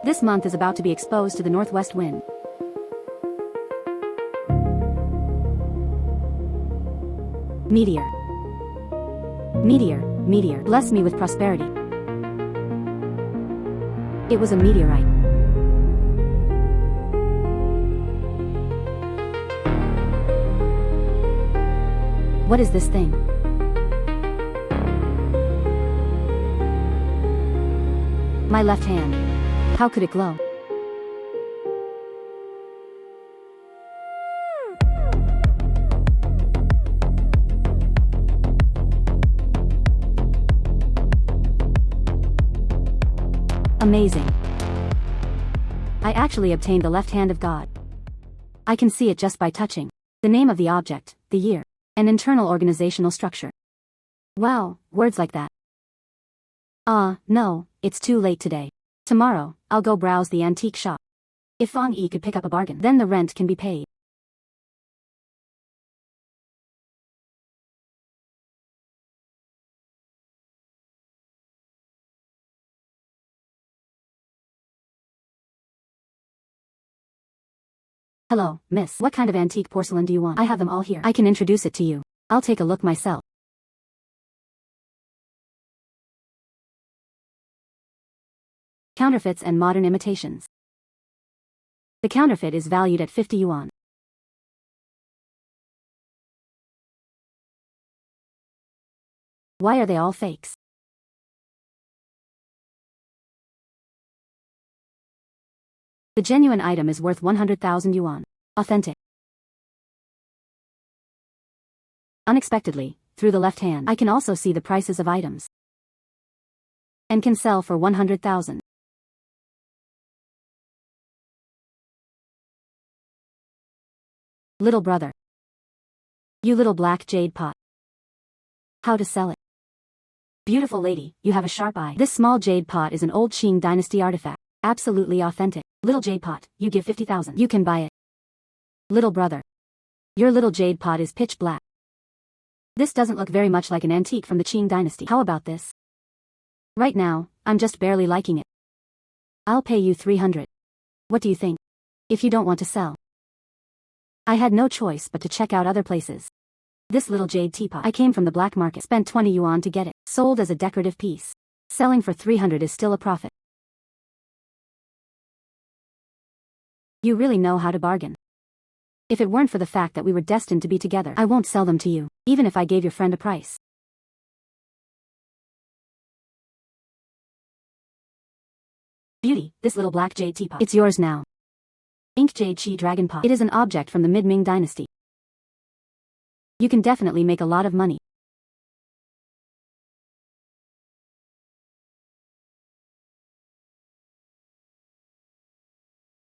This month is about to be exposed to the northwest wind. Meteor. Meteor, meteor, bless me with prosperity. It was a meteorite. What is this thing? My left hand. How could it glow? Amazing. I actually obtained the left hand of God. I can see it just by touching. The name of the object, the year, and internal organizational structure. Wow, words like that. No, it's too late today. Tomorrow, I'll go browse the antique shop. If Fong Yi could pick up a bargain, then the rent can be paid. Hello, miss. What kind of antique porcelain do you want? I have them all here. I can introduce it to you. I'll take a look myself. Counterfeits and modern imitations. The counterfeit is valued at 50 yuan. Why are they all fakes? The genuine item is worth 100,000 yuan. Authentic. Unexpectedly, through the left hand, I can also see the prices of items. And can sell for 100,000. Little brother. You little black jade pot. How to sell it? Beautiful lady, you have a sharp eye. This small jade pot is an old Qing dynasty artifact. Absolutely authentic. Little jade pot, you give 50,000. You can buy it. Little brother. Your little jade pot is pitch black. This doesn't look very much like an antique from the Qing dynasty. How about this? Right now, I'm just barely liking it. I'll pay you 300. What do you think? If you don't want to sell. I had no choice but to check out other places. This little jade teapot, I came from the black market, spent 20 yuan to get it, sold as a decorative piece. Selling for 300 is still a profit. You really know how to bargain. If it weren't for the fact that we were destined to be together, I won't sell them to you, even if I gave your friend a price. Beauty, this little black jade teapot. It's yours now. Ink jade chi dragon pot. It is an object from the mid-Ming dynasty. You can definitely make a lot of money.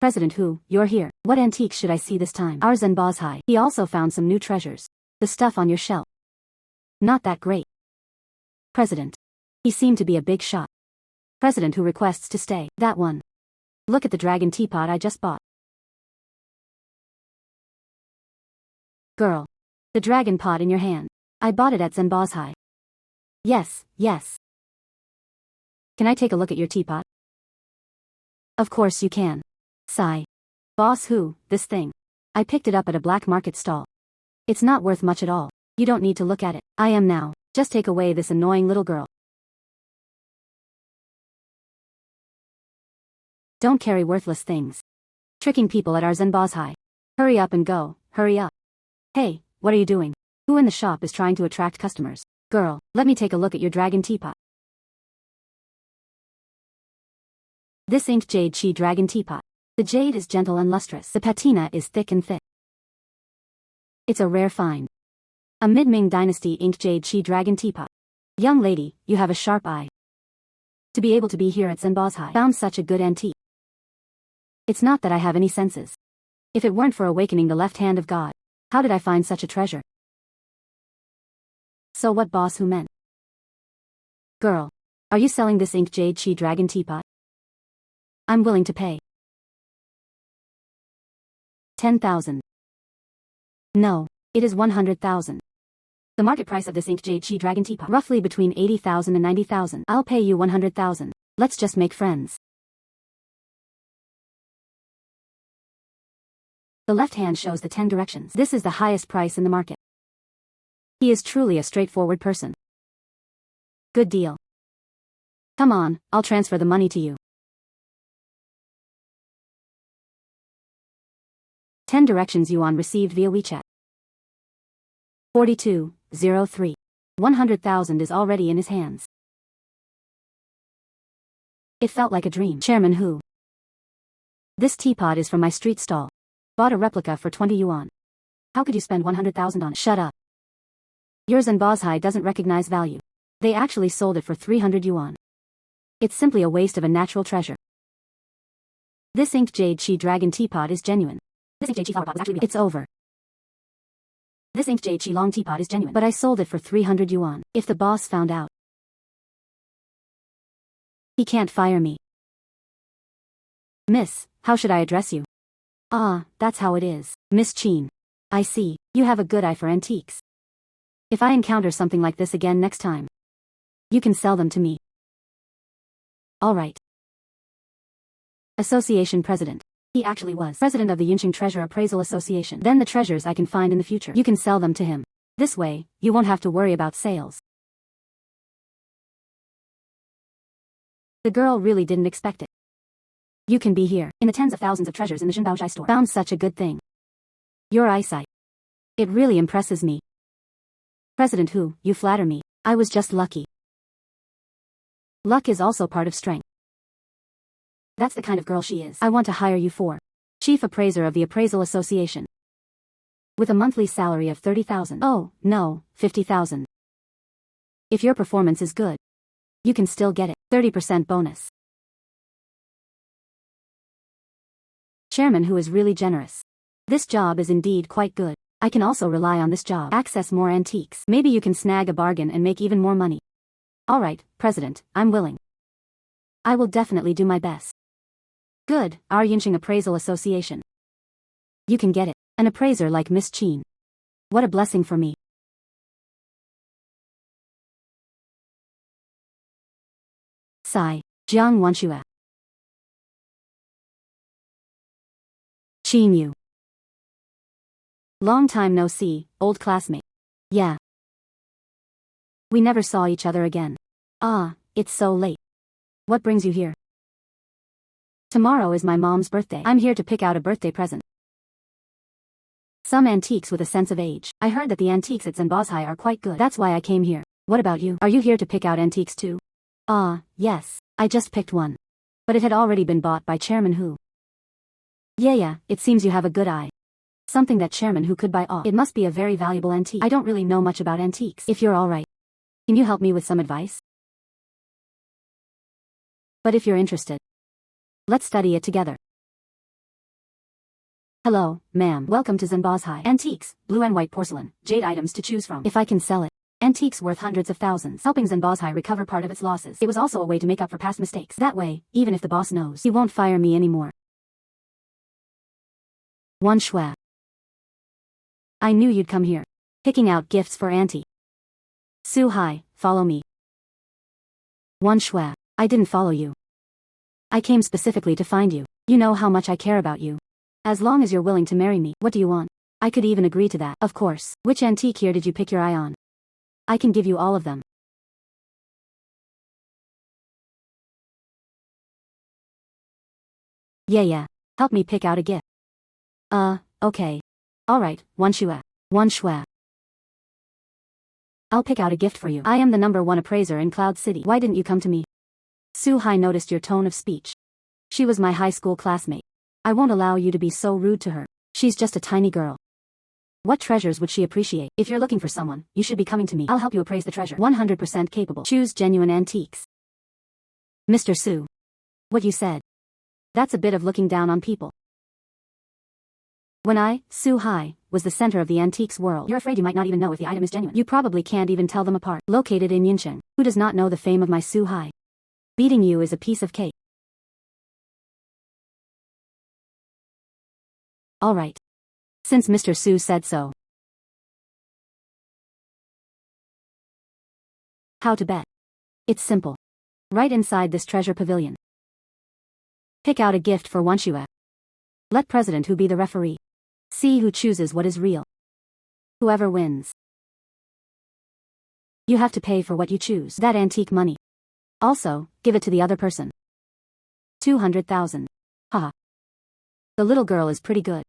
President Hu, you're here. What antiques should I see this time? Our Zen boss high. He also found some new treasures. The stuff on your shelf. Not that great. President. He seemed to be a big shot. President Hu requests to stay. That one. Look at the dragon teapot I just bought. Girl. The dragon pot in your hand. I bought it at Zen boss high. Yes, yes. Can I take a look at your teapot? Of course you can. Sigh. Boss Hu, this thing. I picked it up at a black market stall. It's not worth much at all. You don't need to look at it. I am now. Just take away this annoying little girl. Don't carry worthless things. Tricking people at our Zen boss high. Hurry up and go, hurry up. Hey, what are you doing? Who in the shop is trying to attract customers? Girl, let me take a look at your dragon teapot. This inked jade chi dragon teapot. The jade is gentle and lustrous. The patina is thick and thick. It's a rare find. A mid-Ming dynasty inked jade chi dragon teapot. Young lady, you have a sharp eye. To be able to be here at Zen boss high, found such a good antique. It's not that I have any senses. If it weren't for awakening the left hand of God, how did I find such a treasure? So what boss Hu meant? Girl, are you selling this inked jade chi dragon teapot? I'm willing to pay. 10,000. No, it is 100,000. The market price of this inked jade chi dragon teapot, roughly between 80,000 and 90,000. I'll pay you 100,000. Let's just make friends. The left hand shows the 10 directions. This is the highest price in the market. He is truly a straightforward person. Good deal. Come on, I'll transfer the money to you. 10 directions yuan received via WeChat. 4203. 100,000 is already in his hands. It felt like a dream. Chairman Hu. This teapot is from my street stall. Bought a replica for 20 yuan. How could you spend 100,000 on it? Shut up. Yours and Bozhai doesn't recognize value. They actually sold it for 300 yuan. It's simply a waste of a natural treasure. This inked jade chi dragon teapot is genuine. This inked jade chi flower pot is actually real. It's over. This inked jade chi long teapot is genuine. But I sold it for 300 yuan. If the boss found out, he can't fire me. Miss, how should I address you? Ah, that's how it is. Miss Qin. I see, you have a good eye for antiques. If I encounter something like this again next time, you can sell them to me. All right. Association President. He actually was president of the Yunqing Treasure Appraisal Association. Then the treasures I can find in the future, you can sell them to him. This way, you won't have to worry about sales. The girl really didn't expect it. You can be here, in the tens of thousands of treasures in the Zhenbaozhai store. Found such a good thing. Your eyesight. It really impresses me. President Hu, you flatter me. I was just lucky. Luck is also part of strength. That's the kind of girl she is. I want to hire you for Chief Appraiser of the Appraisal Association. With a monthly salary of 30,000. Oh, no, 50,000. If your performance is good, you can still get it. 30% bonus. Chairman Hu is really generous. This job is indeed quite good. I can also rely on this job. Access more antiques. Maybe you can snag a bargain and make even more money. All right, President, I'm willing. I will definitely do my best. Good, our Yunqing Appraisal Association. You can get it. An appraiser like Miss Qin. What a blessing for me. Sigh. Jiang Wanxue. Qin Yue. Long time no see, old classmate. Yeah. We never saw each other again. Ah, it's so late. What brings you here? Tomorrow is my mom's birthday. I'm here to pick out a birthday present. Some antiques with a sense of age. I heard that the antiques at Zhenbaozhai are quite good. That's why I came here. What about you? Are you here to pick out antiques too? Ah, yes. I just picked one. But it had already been bought by Chairman Hu. Yeah, it seems you have a good eye. Something that Chairman Hu could buy off. It must be a very valuable antique. I don't really know much about antiques. If you're alright, can you help me with some advice? But if you're interested, let's study it together. Hello, ma'am. Welcome to Zhenbaozhai. Antiques, blue and white porcelain, jade items to choose from. If I can sell it. Antiques worth hundreds of thousands. Helping Zhenbaozhai recover part of its losses. It was also a way to make up for past mistakes. That way, even if the boss knows, he won't fire me anymore. Wanxue. I knew you'd come here. Picking out gifts for Auntie. Su Hai, follow me. Wanxue. I didn't follow you. I came specifically to find you. You know how much I care about you. As long as you're willing to marry me, what do you want? I could even agree to that. Of course. Which antique here did you pick your eye on? I can give you all of them. Yeah. Help me pick out a gift. Okay. Alright, Wanxue. I'll pick out a gift for you. I am the #1 appraiser in Cloud City. Why didn't you come to me? Su Hai noticed your tone of speech. She was my high school classmate. I won't allow you to be so rude to her. She's just a tiny girl. What treasures would she appreciate? If you're looking for someone, you should be coming to me. I'll help you appraise the treasure. 100% capable. Choose genuine antiques. Mr. Su. What you said. That's a bit of looking down on people. When I, Su Hai, was the center of the antiques world, you're afraid you might not even know if the item is genuine. You probably can't even tell them apart. Located in Yunqing. Who does not know the fame of my Su Hai? Beating you is a piece of cake. Alright. Since Mr. Su said so. How to bet? It's simple. Right inside this treasure pavilion. Pick out a gift for Wanxue. Let President Hu be the referee. See who chooses what is real. Whoever wins. You have to pay for what you choose. That antique money. Also, give it to the other person. 200,000. Haha. The little girl is pretty good.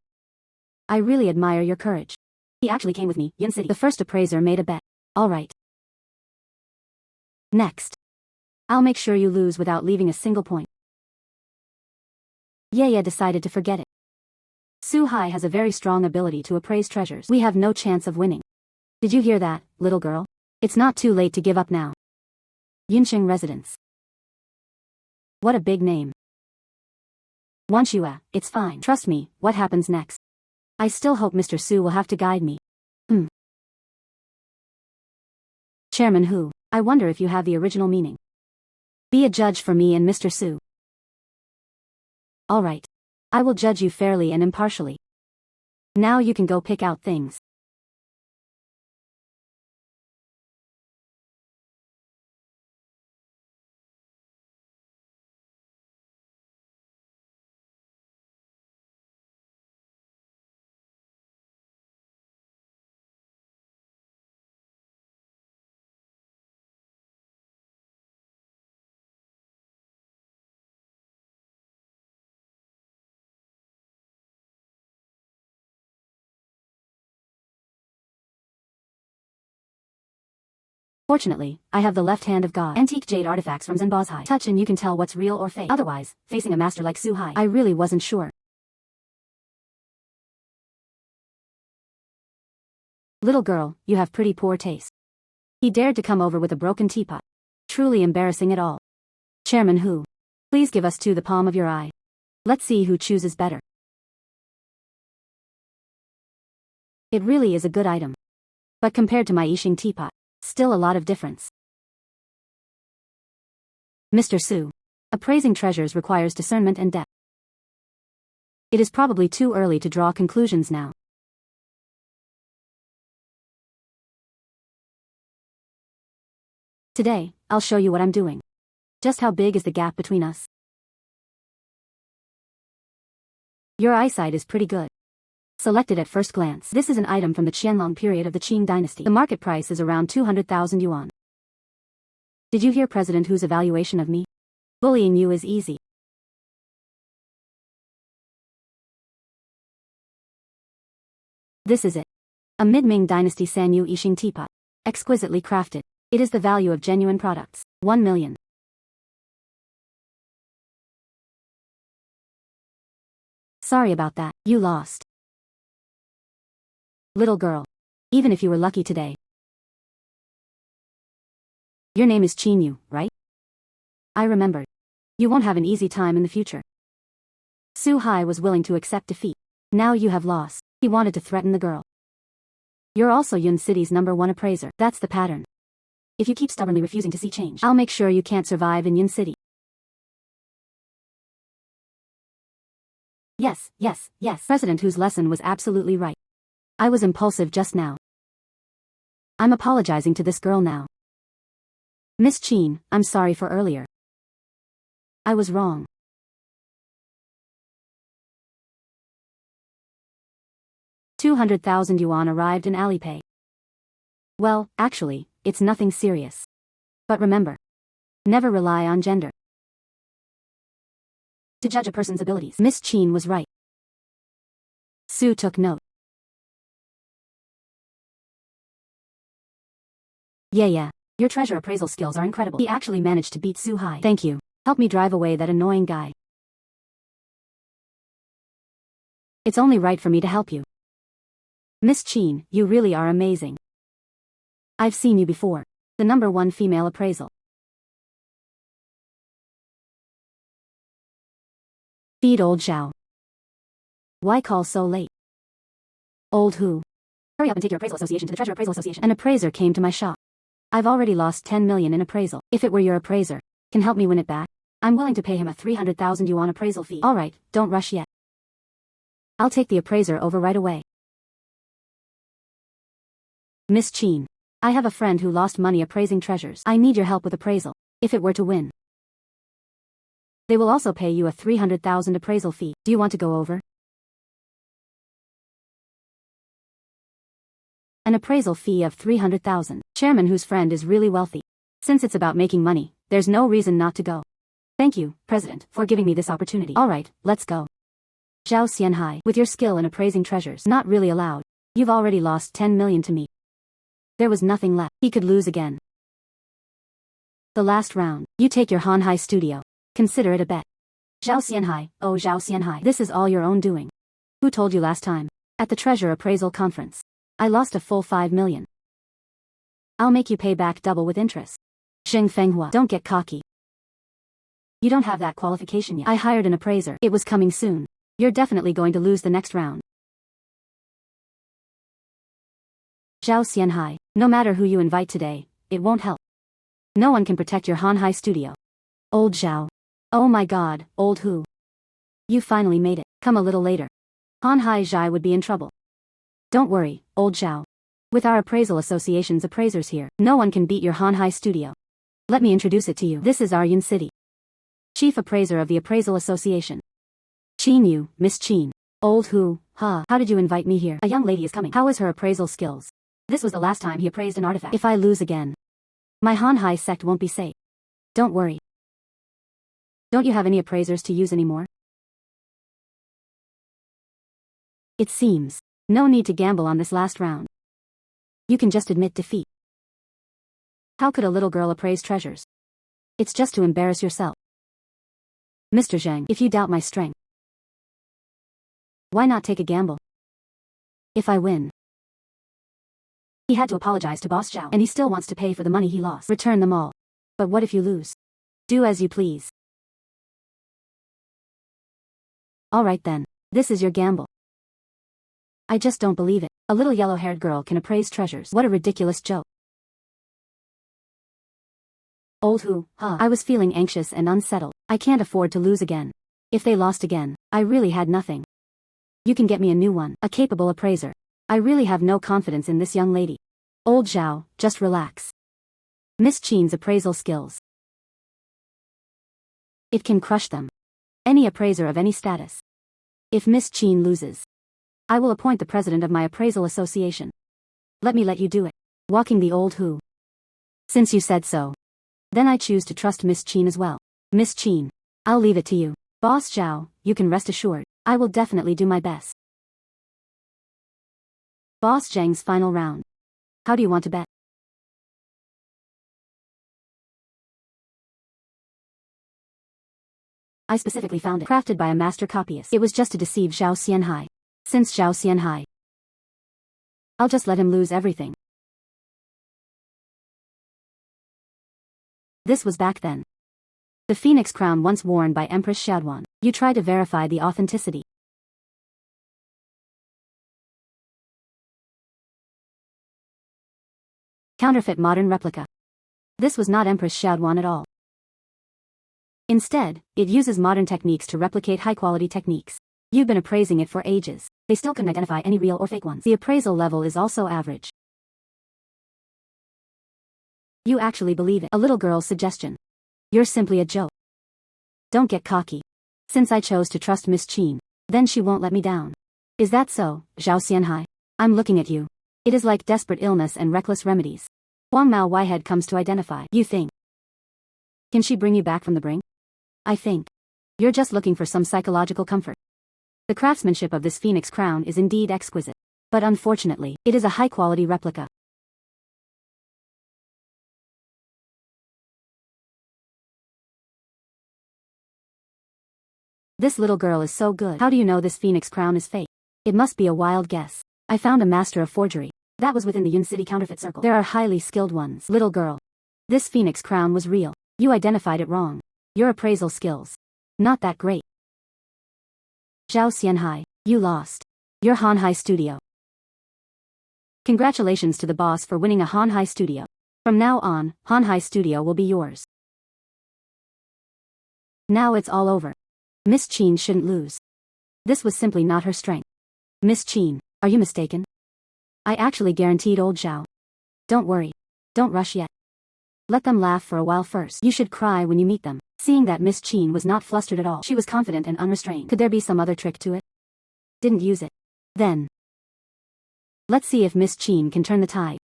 I really admire your courage. He actually came with me, Yin City. The first appraiser made a bet. Alright. Next. I'll make sure you lose without leaving a single point. Yeye decided to forget it. Su Hai has a very strong ability to appraise treasures. We have no chance of winning. Did you hear that, little girl? It's not too late to give up now. Yinqing residence. What a big name. Qin Yue, it's fine. Trust me, what happens next? I still hope Mr. Su will have to guide me. Chairman Hu, I wonder if you have the original meaning. Be a judge for me and Mr. Su. Alright. I will judge you fairly and impartially. Now you can go pick out things. Fortunately, I have the left hand of God. Antique jade artifacts from Zenbazhai. Touch and you can tell what's real or fake. Otherwise, facing a master like Su Hai, I really wasn't sure. Little girl, you have pretty poor taste. He dared to come over with a broken teapot. Truly embarrassing it all. Chairman Hu, please give us to the palm of your eye. Let's see who chooses better. It really is a good item. But compared to my Yixing teapot, still a lot of difference. Mr. Su. Appraising treasures requires discernment and depth. It is probably too early to draw conclusions now. Today, I'll show you what I'm doing. Just how big is the gap between us? Your eyesight is pretty good. Selected at first glance. This is an item from the Qianlong period of the Qing dynasty. The market price is around 200,000 yuan. Did you hear President Hu's evaluation of me? Bullying you is easy. This is it. A mid-Ming dynasty Sanyu Yixing teapot. Exquisitely crafted. It is the value of genuine products. 1 million. Sorry about that. You lost. Little girl. Even if you were lucky today. Your name is Qin Yue, right? I remembered. You won't have an easy time in the future. Su Hai was willing to accept defeat. Now you have lost. He wanted to threaten the girl. You're also Yun City's #1 appraiser. That's the pattern. If you keep stubbornly refusing to see change, I'll make sure you can't survive in Yun City. Yes. President Hu's lesson was absolutely right. I was impulsive just now. I'm apologizing to this girl now. Miss Qin, I'm sorry for earlier. I was wrong. $200,000 arrived in Alipay. Well, actually, it's nothing serious. But remember, never rely on gender to judge a person's abilities. Miss Qin was right. Su took note. Yeah. Your treasure appraisal skills are incredible. He actually managed to beat Su Hai. Thank you. Help me drive away that annoying guy. It's only right for me to help you. Miss Qin, you really are amazing. I've seen you before. The #1 female appraisal. Feed old Zhao. Why call so late? Old who? Hurry up and take your appraisal association to the Treasure Appraisal Association. An appraiser came to my shop. I've already lost 10 million in appraisal. If it were your appraiser, can help me win it back? I'm willing to pay him a 300,000 yuan appraisal fee. Alright, don't rush yet. I'll take the appraiser over right away. Miss Qin. I have a friend who lost money appraising treasures. I need your help with appraisal. If it were to win, they will also pay you a 300,000 appraisal fee. Do you want to go over? An appraisal fee of 300,000. Chairman whose friend is really wealthy. Since it's about making money, there's no reason not to go. Thank you, President, for giving me this opportunity. Alright, let's go. Zhao Xianhai, with your skill in appraising treasures, not really allowed. You've already lost 10 million to me. There was nothing left. He could lose again. The last round. You take your Hanhai studio. Consider it a bet. Zhao Xianhai, oh Zhao Xianhai, this is all your own doing. Who told you last time? At the treasure appraisal conference. I lost a full 5 million. I'll make you pay back double with interest. Zheng Fenghua, don't get cocky. You don't have that qualification yet. I hired an appraiser. It was coming soon. You're definitely going to lose the next round. Zhao Xianhai, no matter who you invite today, it won't help. No one can protect your Hanhai studio. Old Zhao. Oh my god, old who? You finally made it. Come a little later. Hanhai Zhai would be in trouble. Don't worry, old Zhao. With our appraisal association's appraisers here, no one can beat your Hanhai studio. Let me introduce it to you. This is Aryan City. Chief Appraiser of the Appraisal Association. Qin Yue, Miss Qin. Old who, huh? How did you invite me here? A young lady is coming. How is her appraisal skills? This was the last time he appraised an artifact. If I lose again, my Hanhai sect won't be safe. Don't worry. Don't you have any appraisers to use anymore? It seems. No need to gamble on this last round. You can just admit defeat. How could a little girl appraise treasures? It's just to embarrass yourself. Mr. Zhang, if you doubt my strength, why not take a gamble? If I win. He had to apologize to Boss Zhao, and he still wants to pay for the money he lost. Return them all. But what if you lose? Do as you please. Alright then. This is your gamble. I just don't believe it. A little yellow-haired girl can appraise treasures. What a ridiculous joke. Old who, huh? I was feeling anxious and unsettled. I can't afford to lose again. If they lost again, I really had nothing. You can get me a new one, a capable appraiser. I really have no confidence in this young lady. Old Zhao, just relax. Miss Qin's appraisal skills. It can crush them. Any appraiser of any status. If Miss Qin loses, I will appoint the president of my appraisal association. Let me let you do it. Walking the old who. Since you said so. Then I choose to trust Miss Qin as well. Miss Qin. I'll leave it to you. Boss Zhao, you can rest assured. I will definitely do my best. Boss Zhang's final round. How do you want to bet? I specifically found it. Crafted by a master copyist. It was just to deceive Zhao Xianhai. Since Zhao Xianhai. I'll just let him lose everything. This was back then. The phoenix crown once worn by Empress Xiaoduan. You try to verify the authenticity. Counterfeit modern replica. This was not Empress Xiaoduan at all. Instead, it uses modern techniques to replicate high-quality techniques. You've been appraising it for ages. They still couldn't identify any real or fake ones. The appraisal level is also average. You actually believe it. A little girl's suggestion. You're simply a joke. Don't get cocky. Since I chose to trust Miss Qin, then she won't let me down. Is that so, Zhao Xianhai? I'm looking at you. It is like desperate illness and reckless remedies. Huang Mao Whitehead comes to identify. You think. Can she bring you back from the brink? I think. You're just looking for some psychological comfort. The craftsmanship of this phoenix crown is indeed exquisite. But unfortunately, it is a high-quality replica. This little girl is so good. How do you know this phoenix crown is fake? It must be a wild guess. I found a master of forgery. That was within the Yun City counterfeit circle. There are highly skilled ones. Little girl. This phoenix crown was real. You identified it wrong. Your appraisal skills. Not that great. Zhao Xianhai, you lost. Your Hanhai studio. Congratulations to the boss for winning a Hanhai studio. From now on, Hanhai studio will be yours. Now it's all over. Miss Qin shouldn't lose. This was simply not her strength. Miss Qin, are you mistaken? I actually guaranteed old Zhao. Don't worry. Don't rush yet. Let them laugh for a while first. You should cry when you meet them. Seeing that Miss Qin was not flustered at all. She was confident and unrestrained. Could there be some other trick to it? Didn't use it. Then. Let's see if Miss Qin can turn the tide.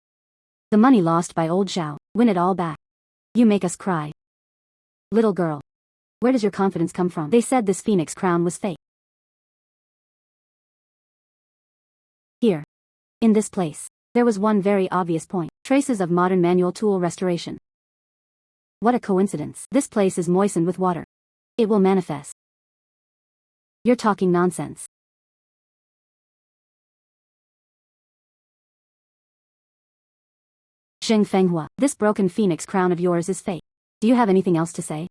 The money lost by old Zhao, win it all back. You make us cry. Little girl. Where does your confidence come from? They said this phoenix crown was fake. Here. In this place. There was one very obvious point. Traces of modern manual tool restoration. What a coincidence. This place is moistened with water. It will manifest. You're talking nonsense. Xing Fenghua, this broken phoenix crown of yours is fake. Do you have anything else to say?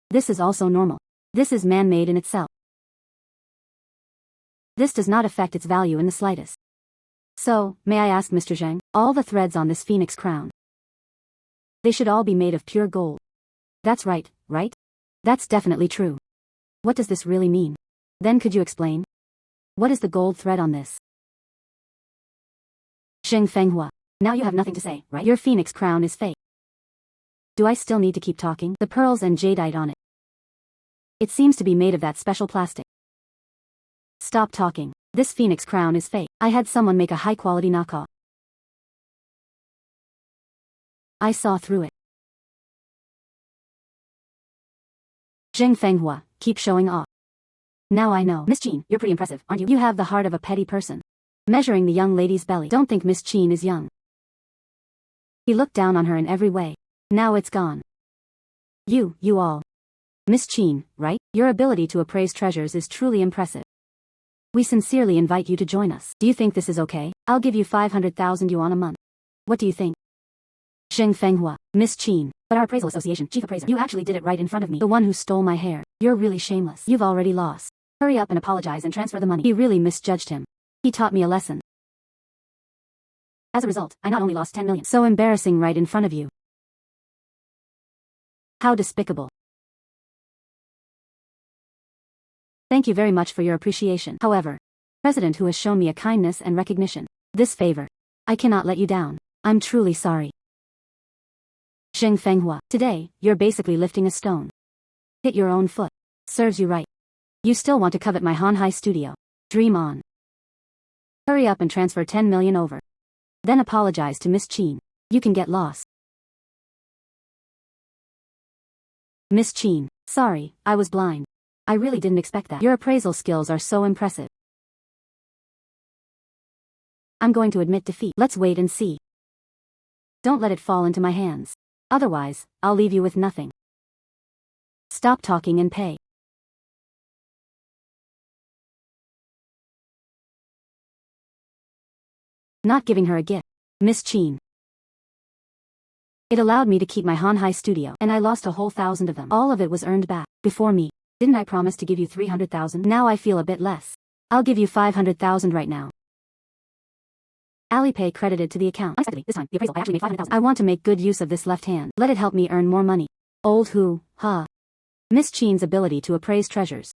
This is also normal. This is man-made in itself. This does not affect its value in the slightest. So, may I ask Mr. Zhang, all the threads on this phoenix crown, they should all be made of pure gold. That's right, right? That's definitely true. What does this really mean? Then could you explain? What is the gold thread on this? Xing Fenghua, now you have nothing to say, right? Your phoenix crown is fake. Do I still need to keep talking? The pearls and jadeite on it. It seems to be made of that special plastic. Stop talking. This phoenix crown is fake. I had someone make a high-quality knockoff. I saw through it. Xing Fenghua, keep showing off. Now I know. Miss Qin, you're pretty impressive, aren't you? You have the heart of a petty person. Measuring the young lady's belly. Don't think Miss Qin is young. He looked down on her in every way. Now it's gone. You all. Miss Qin, right? Your ability to appraise treasures is truly impressive. We sincerely invite you to join us. Do you think this is okay? I'll give you 500,000 yuan a month. What do you think? Xing Fenghua, Miss Qin, but our appraisal association chief appraiser. You actually did it right in front of me. The one who stole my hair. You're really shameless. You've already lost. Hurry up and apologize and transfer the money. He really misjudged him. He taught me a lesson. As a result, I not only lost 10 million. So embarrassing right in front of you. How despicable. Thank you very much for your appreciation. However, President who has shown me a kindness and recognition. This favor. I cannot let you down. I'm truly sorry. Xing Fenghua, today, you're basically lifting a stone. Hit your own foot. Serves you right. You still want to covet my Hanhai studio. Dream on. Hurry up and transfer 10 million over. Then apologize to Miss Qin. You can get lost. Miss Qin, sorry, I was blind. I really didn't expect that. Your appraisal skills are so impressive. I'm going to admit defeat. Let's wait and see. Don't let it fall into my hands. Otherwise, I'll leave you with nothing. Stop talking and pay. Not giving her a gift. Miss Qin. It allowed me to keep my Hanhai studio, and I lost a whole 1,000 of them. All of it was earned back, before me. Didn't I promise to give you 300,000? Now I feel a bit less. I'll give you 500,000 right now. Alipay credited to the account. Unexpectedly, this time, the appraisal I actually made 500,000. I want to make good use of this left hand. Let it help me earn more money. Old who, huh? Miss Qin's ability to appraise treasures.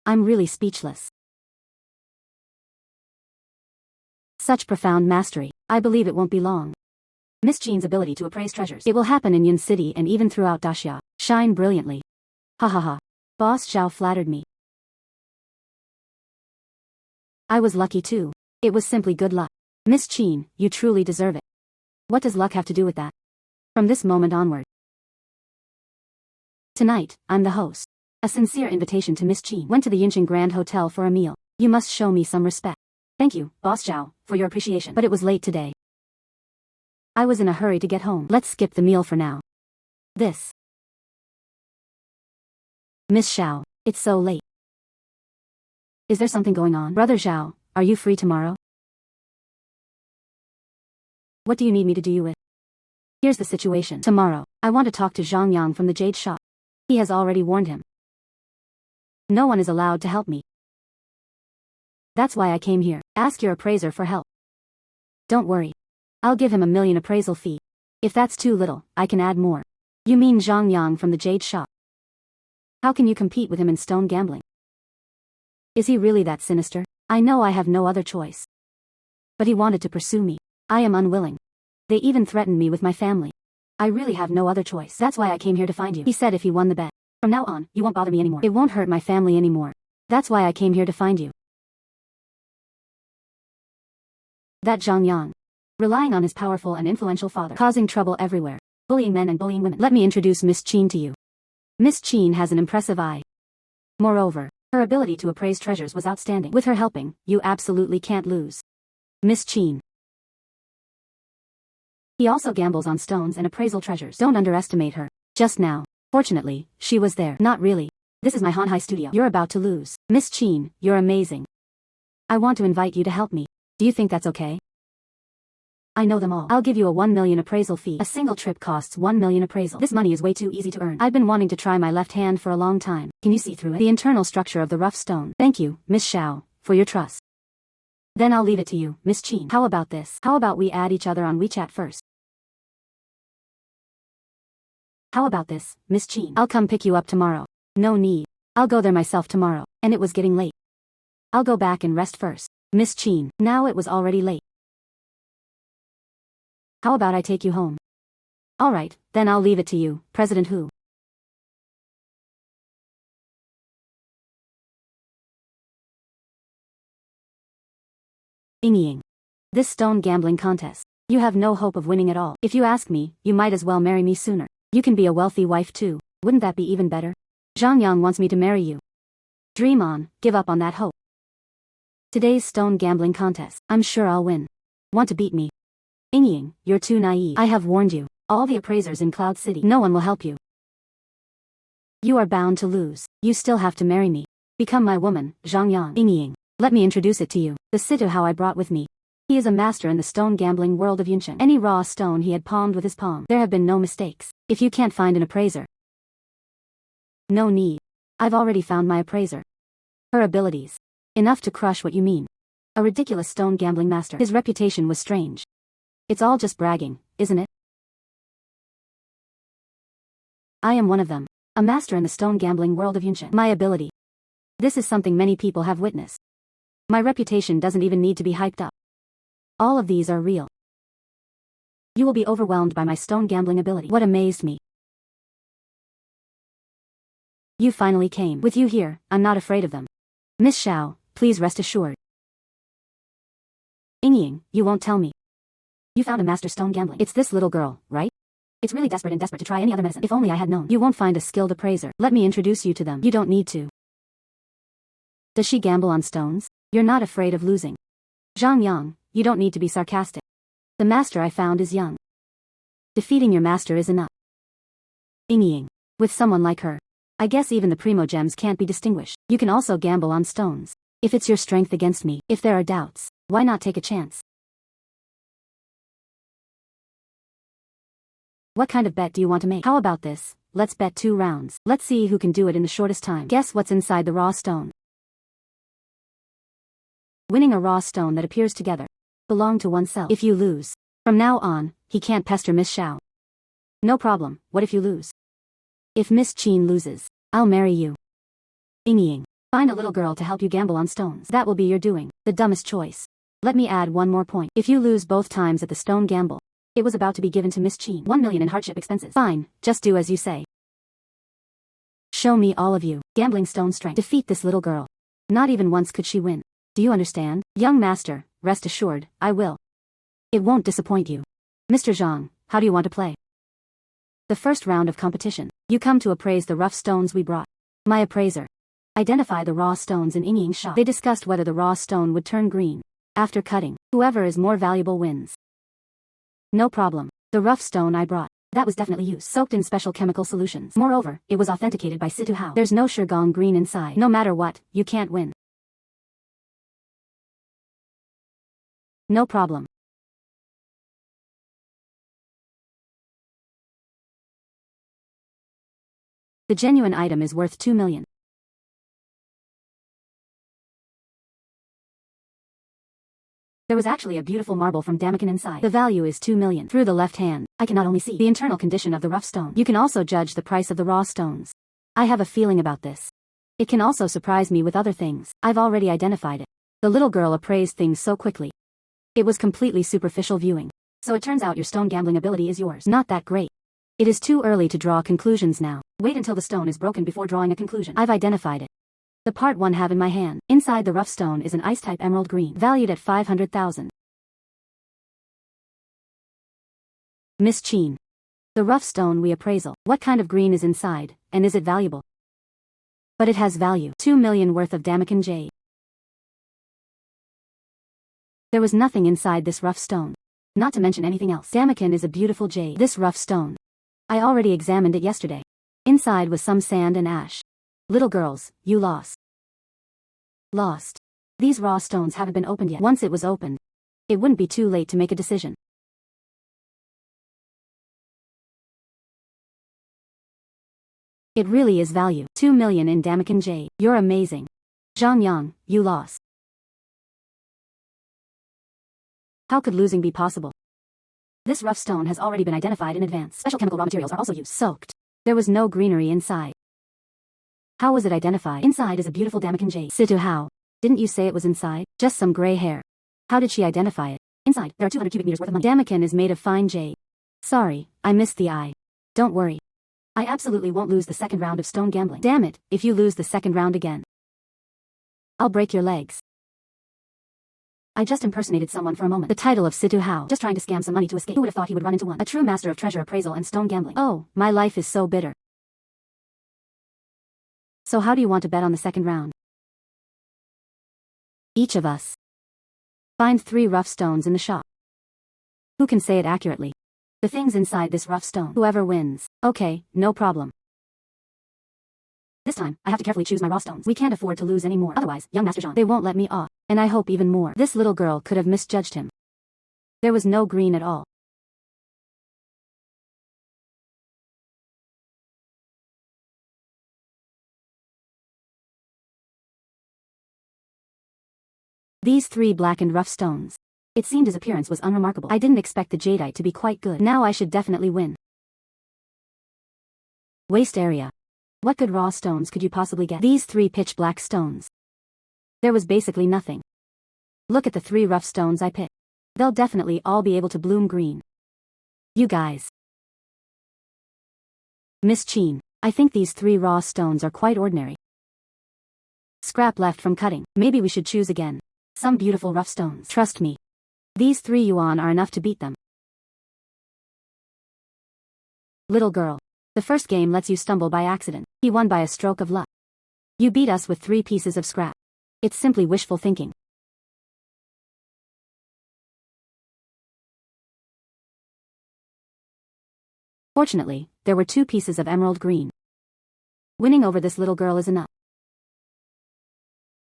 I'm really speechless. Such profound mastery. I believe it won't be long. Miss Qin's ability to appraise treasures. It will happen in Yun City and even throughout Daxia. Shine brilliantly. Ha ha ha. Boss Zhao flattered me. I was lucky too. It was simply good luck. Miss Qin, you truly deserve it. What does luck have to do with that? From this moment onward. Tonight, I'm the host. A sincere invitation to Miss Qin. Went to the Yinqing Grand Hotel for a meal. You must show me some respect. Thank you, Boss Zhao, for your appreciation. But it was late today. I was in a hurry to get home. Let's skip the meal for now. This. Miss Zhao, it's so late. Is there something going on? Brother Zhao, are you free tomorrow? What do you need me to do you with? Here's the situation. Tomorrow, I want to talk to Zhang Yang from the Jade Shop. He has already warned him. No one is allowed to help me. That's why I came here. Ask your appraiser for help. Don't worry. I'll give him 1 million appraisal fee. If that's too little, I can add more. You mean Zhang Yang from the Jade Shop? How can you compete with him in stone gambling? Is he really that sinister? I know I have no other choice. But he wanted to pursue me. I am unwilling. They even threatened me with my family. I really have no other choice. That's why I came here to find you. He said if he won the bet. From now on, you won't bother me anymore. It won't hurt my family anymore. That's why I came here to find you. That Zhang Yang. Relying on his powerful and influential father, causing trouble everywhere, bullying men and bullying women. Let me introduce Miss Qin to you. Miss Qin has an impressive eye. Moreover, her ability to appraise treasures was outstanding. With her helping, you absolutely can't lose. Miss Qin. He also gambles on stones and appraisal treasures. Don't underestimate her. Just now. Fortunately, she was there. Not really. This is my Hanhai studio. You're about to lose. Miss Qin, you're amazing. I want to invite you to help me. Do you think that's okay? I know them all. I'll give you a 1 million appraisal fee. A single trip costs 1 million appraisal. This money is way too easy to earn. I've been wanting to try my left hand for a long time. Can you see through it? The internal structure of the rough stone. Thank you, Miss Xiao, for your trust. Then I'll leave it to you, Miss Qin. How about this? How about we add each other on WeChat first? How about this, Miss Qin? I'll come pick you up tomorrow. No need. I'll go there myself tomorrow. And it was getting late. I'll go back and rest first. Miss Qin. Now it was already late. How about I take you home? Alright, then I'll leave it to you, President Hu. Ying. This stone gambling contest. You have no hope of winning at all. If you ask me, you might as well marry me sooner. You can be a wealthy wife too. Wouldn't that be even better? Zhang Yang wants me to marry you. Dream on, give up on that hope. Today's stone gambling contest. I'm sure I'll win. Want to beat me? Ying, you're too naive. I have warned you. All the appraisers in Cloud City. No one will help you. You are bound to lose. You still have to marry me. Become my woman, Zhang Yang. Ying. Let me introduce it to you. The Situ Hao I brought with me. He is a master in the stone gambling world of Yunchen. Any raw stone he had palmed with his palm. There have been no mistakes. If you can't find an appraiser, no need. I've already found my appraiser. Her abilities. Enough to crush what you mean. A ridiculous stone gambling master. His reputation was strange. It's all just bragging, isn't it? I am one of them. A master in the stone gambling world of Yunchen. My ability. This is something many people have witnessed. My reputation doesn't even need to be hyped up. All of these are real. You will be overwhelmed by my stone gambling ability. What amazed me. You finally came. With you here, I'm not afraid of them. Miss Xiao, please rest assured. Ying, you won't tell me. You found a master stone gambling. It's this little girl, right? It's really desperate to try any other medicine. If only I had known. You won't find a skilled appraiser. Let me introduce you to them. You don't need to. Does she gamble on stones? You're not afraid of losing. Zhang Yang, you don't need to be sarcastic. The master I found is young. Defeating your master is enough. Ying. With someone like her, I guess even the primo gems can't be distinguished. You can also gamble on stones. If it's your strength against me, if there are doubts, why not take a chance? What kind of bet do you want to make? How about this? Let's bet 2 rounds. Let's see who can do it in the shortest time. Guess what's inside the raw stone. Winning a raw stone that appears together. Belong to oneself. If you lose. From now on, he can't pester Miss Xiao. No problem, what if you lose? If Miss Qin loses, I'll marry you. Ying. Find a little girl to help you gamble on stones. That will be your doing. The dumbest choice. Let me add one more point. If you lose both times at the stone gamble, it was about to be given to Miss Qin. 1 million in hardship expenses. Fine, just do as you say. Show me all of you. Gambling stone strength. Defeat this little girl. Not even once could she win. Do you understand? Young master, rest assured, I will. It won't disappoint you. Mr. Zhang, how do you want to play? The first round of competition. You come to appraise the rough stones we brought. My appraiser. Identify the raw stones in Ying's shop. They discussed whether the raw stone would turn green. After cutting, whoever is more valuable wins. No problem. The rough stone I brought. That was definitely used. Soaked in special chemical solutions. Moreover, it was authenticated by Situ Hao. There's no Shigong green inside. No matter what, you can't win. No problem. The genuine item is worth 2 million. There was actually a beautiful marble from Damakin inside. The value is 2 million. Through the left hand, I can not only see the internal condition of the rough stone, you can also judge the price of the raw stones. I have a feeling about this. It can also surprise me with other things. I've already identified it. The little girl appraised things so quickly. It was completely superficial viewing. So it turns out your stone gambling ability is yours. Not that great. It is too early to draw conclusions now. Wait until the stone is broken before drawing a conclusion. I've identified it. The part 1 have in my hand. Inside the rough stone is an ice-type emerald green, valued at 500,000. Miss Qin. The rough stone we appraisal. What kind of green is inside, and is it valuable? But it has value. 2 million worth of Damakan jade. There was nothing inside this rough stone. Not to mention anything else. Damakan is a beautiful jade. This rough stone. I already examined it yesterday. Inside was some sand and ash. Little girls, you lost. Lost. These raw stones haven't been opened yet. Once it was opened, it wouldn't be too late to make a decision. It really is value. 2 million in Damakan jade. You're amazing. Zhang Yang, you lost. How could losing be possible? This rough stone has already been identified in advance. Special chemical raw materials are also used. Soaked. There was no greenery inside. How was it identified? Inside is a beautiful Damakan jade. Situ how? Didn't you say it was inside? Just some gray hair. How did she identify it? Inside, there are 200 cubic meters worth of money. Damakan is made of fine jade. Sorry, I missed the eye. Don't worry. I absolutely won't lose the second round of stone gambling. Damn it, if you lose the second round again, I'll break your legs. I just impersonated someone for a moment. The title of Situ Hao. Just trying to scam some money to escape. Who would have thought he would run into one? A true master of treasure appraisal and stone gambling. Oh, my life is so bitter. So how do you want to bet on the second round? Each of us. Find 3 rough stones in the shop. Who can say it accurately? The things inside this rough stone. Whoever wins. Okay, no problem. This time, I have to carefully choose my raw stones. We can't afford to lose any more. Otherwise, young Master Jean, they won't let me off. And I hope even more. This little girl could have misjudged him. There was no green at all. These 3 blackened rough stones. It seemed his appearance was unremarkable. I didn't expect the jadeite to be quite good. Now I should definitely win. Waste area. What good raw stones could you possibly get? These 3 pitch black stones. There was basically nothing. Look at the 3 rough stones I picked. They'll definitely all be able to bloom green. You guys. Miss Qin, I think these 3 raw stones are quite ordinary. Scrap left from cutting. Maybe we should choose again. Some beautiful rough stones. Trust me. These 3 yuan are enough to beat them. Little girl. The first game lets you stumble by accident. He won by a stroke of luck. You beat us with 3 pieces of scrap. It's simply wishful thinking. Fortunately, there were 2 pieces of emerald green. Winning over this little girl is enough.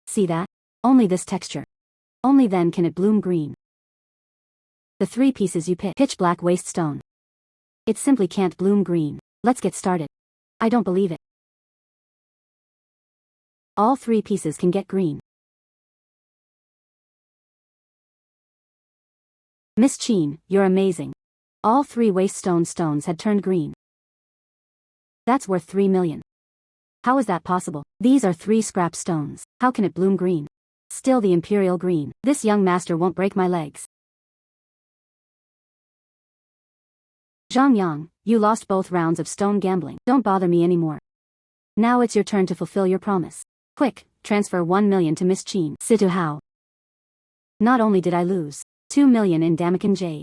See that? Only this texture. Only then can it bloom green. The 3 pieces you pick. Pitch black waste stone. It simply can't bloom green. Let's get started. I don't believe it. All 3 pieces can get green. Miss Qin, you're amazing. All 3 waste stones had turned green. That's worth 3 million. How is that possible? These are 3 scrap stones. How can it bloom green? Still the imperial green. This young master won't break my legs. Zhang Yang, you lost both rounds of stone gambling. Don't bother me anymore. Now it's your turn to fulfill your promise. Quick, transfer 1 million to Miss Qin. Situ Hao. Not only did I lose 2 million in Damakan jade,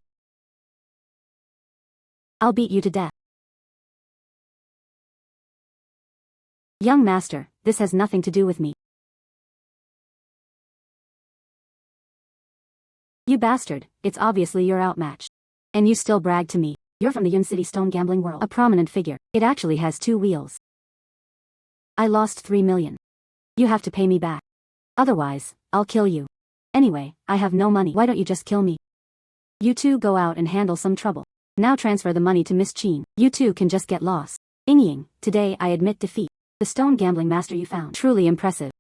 I'll beat you to death. Young master, this has nothing to do with me. You bastard, it's obviously you're outmatched. And you still brag to me. You're from the Yun City stone gambling world. A prominent figure. It actually has 2 wheels. I lost 3 million. You have to pay me back. Otherwise, I'll kill you. Anyway, I have no money. Why don't you just kill me? You 2 go out and handle some trouble. Now transfer the money to Miss Qin. You 2 can just get lost. Ying, today I admit defeat. The stone gambling master you found. Truly impressive.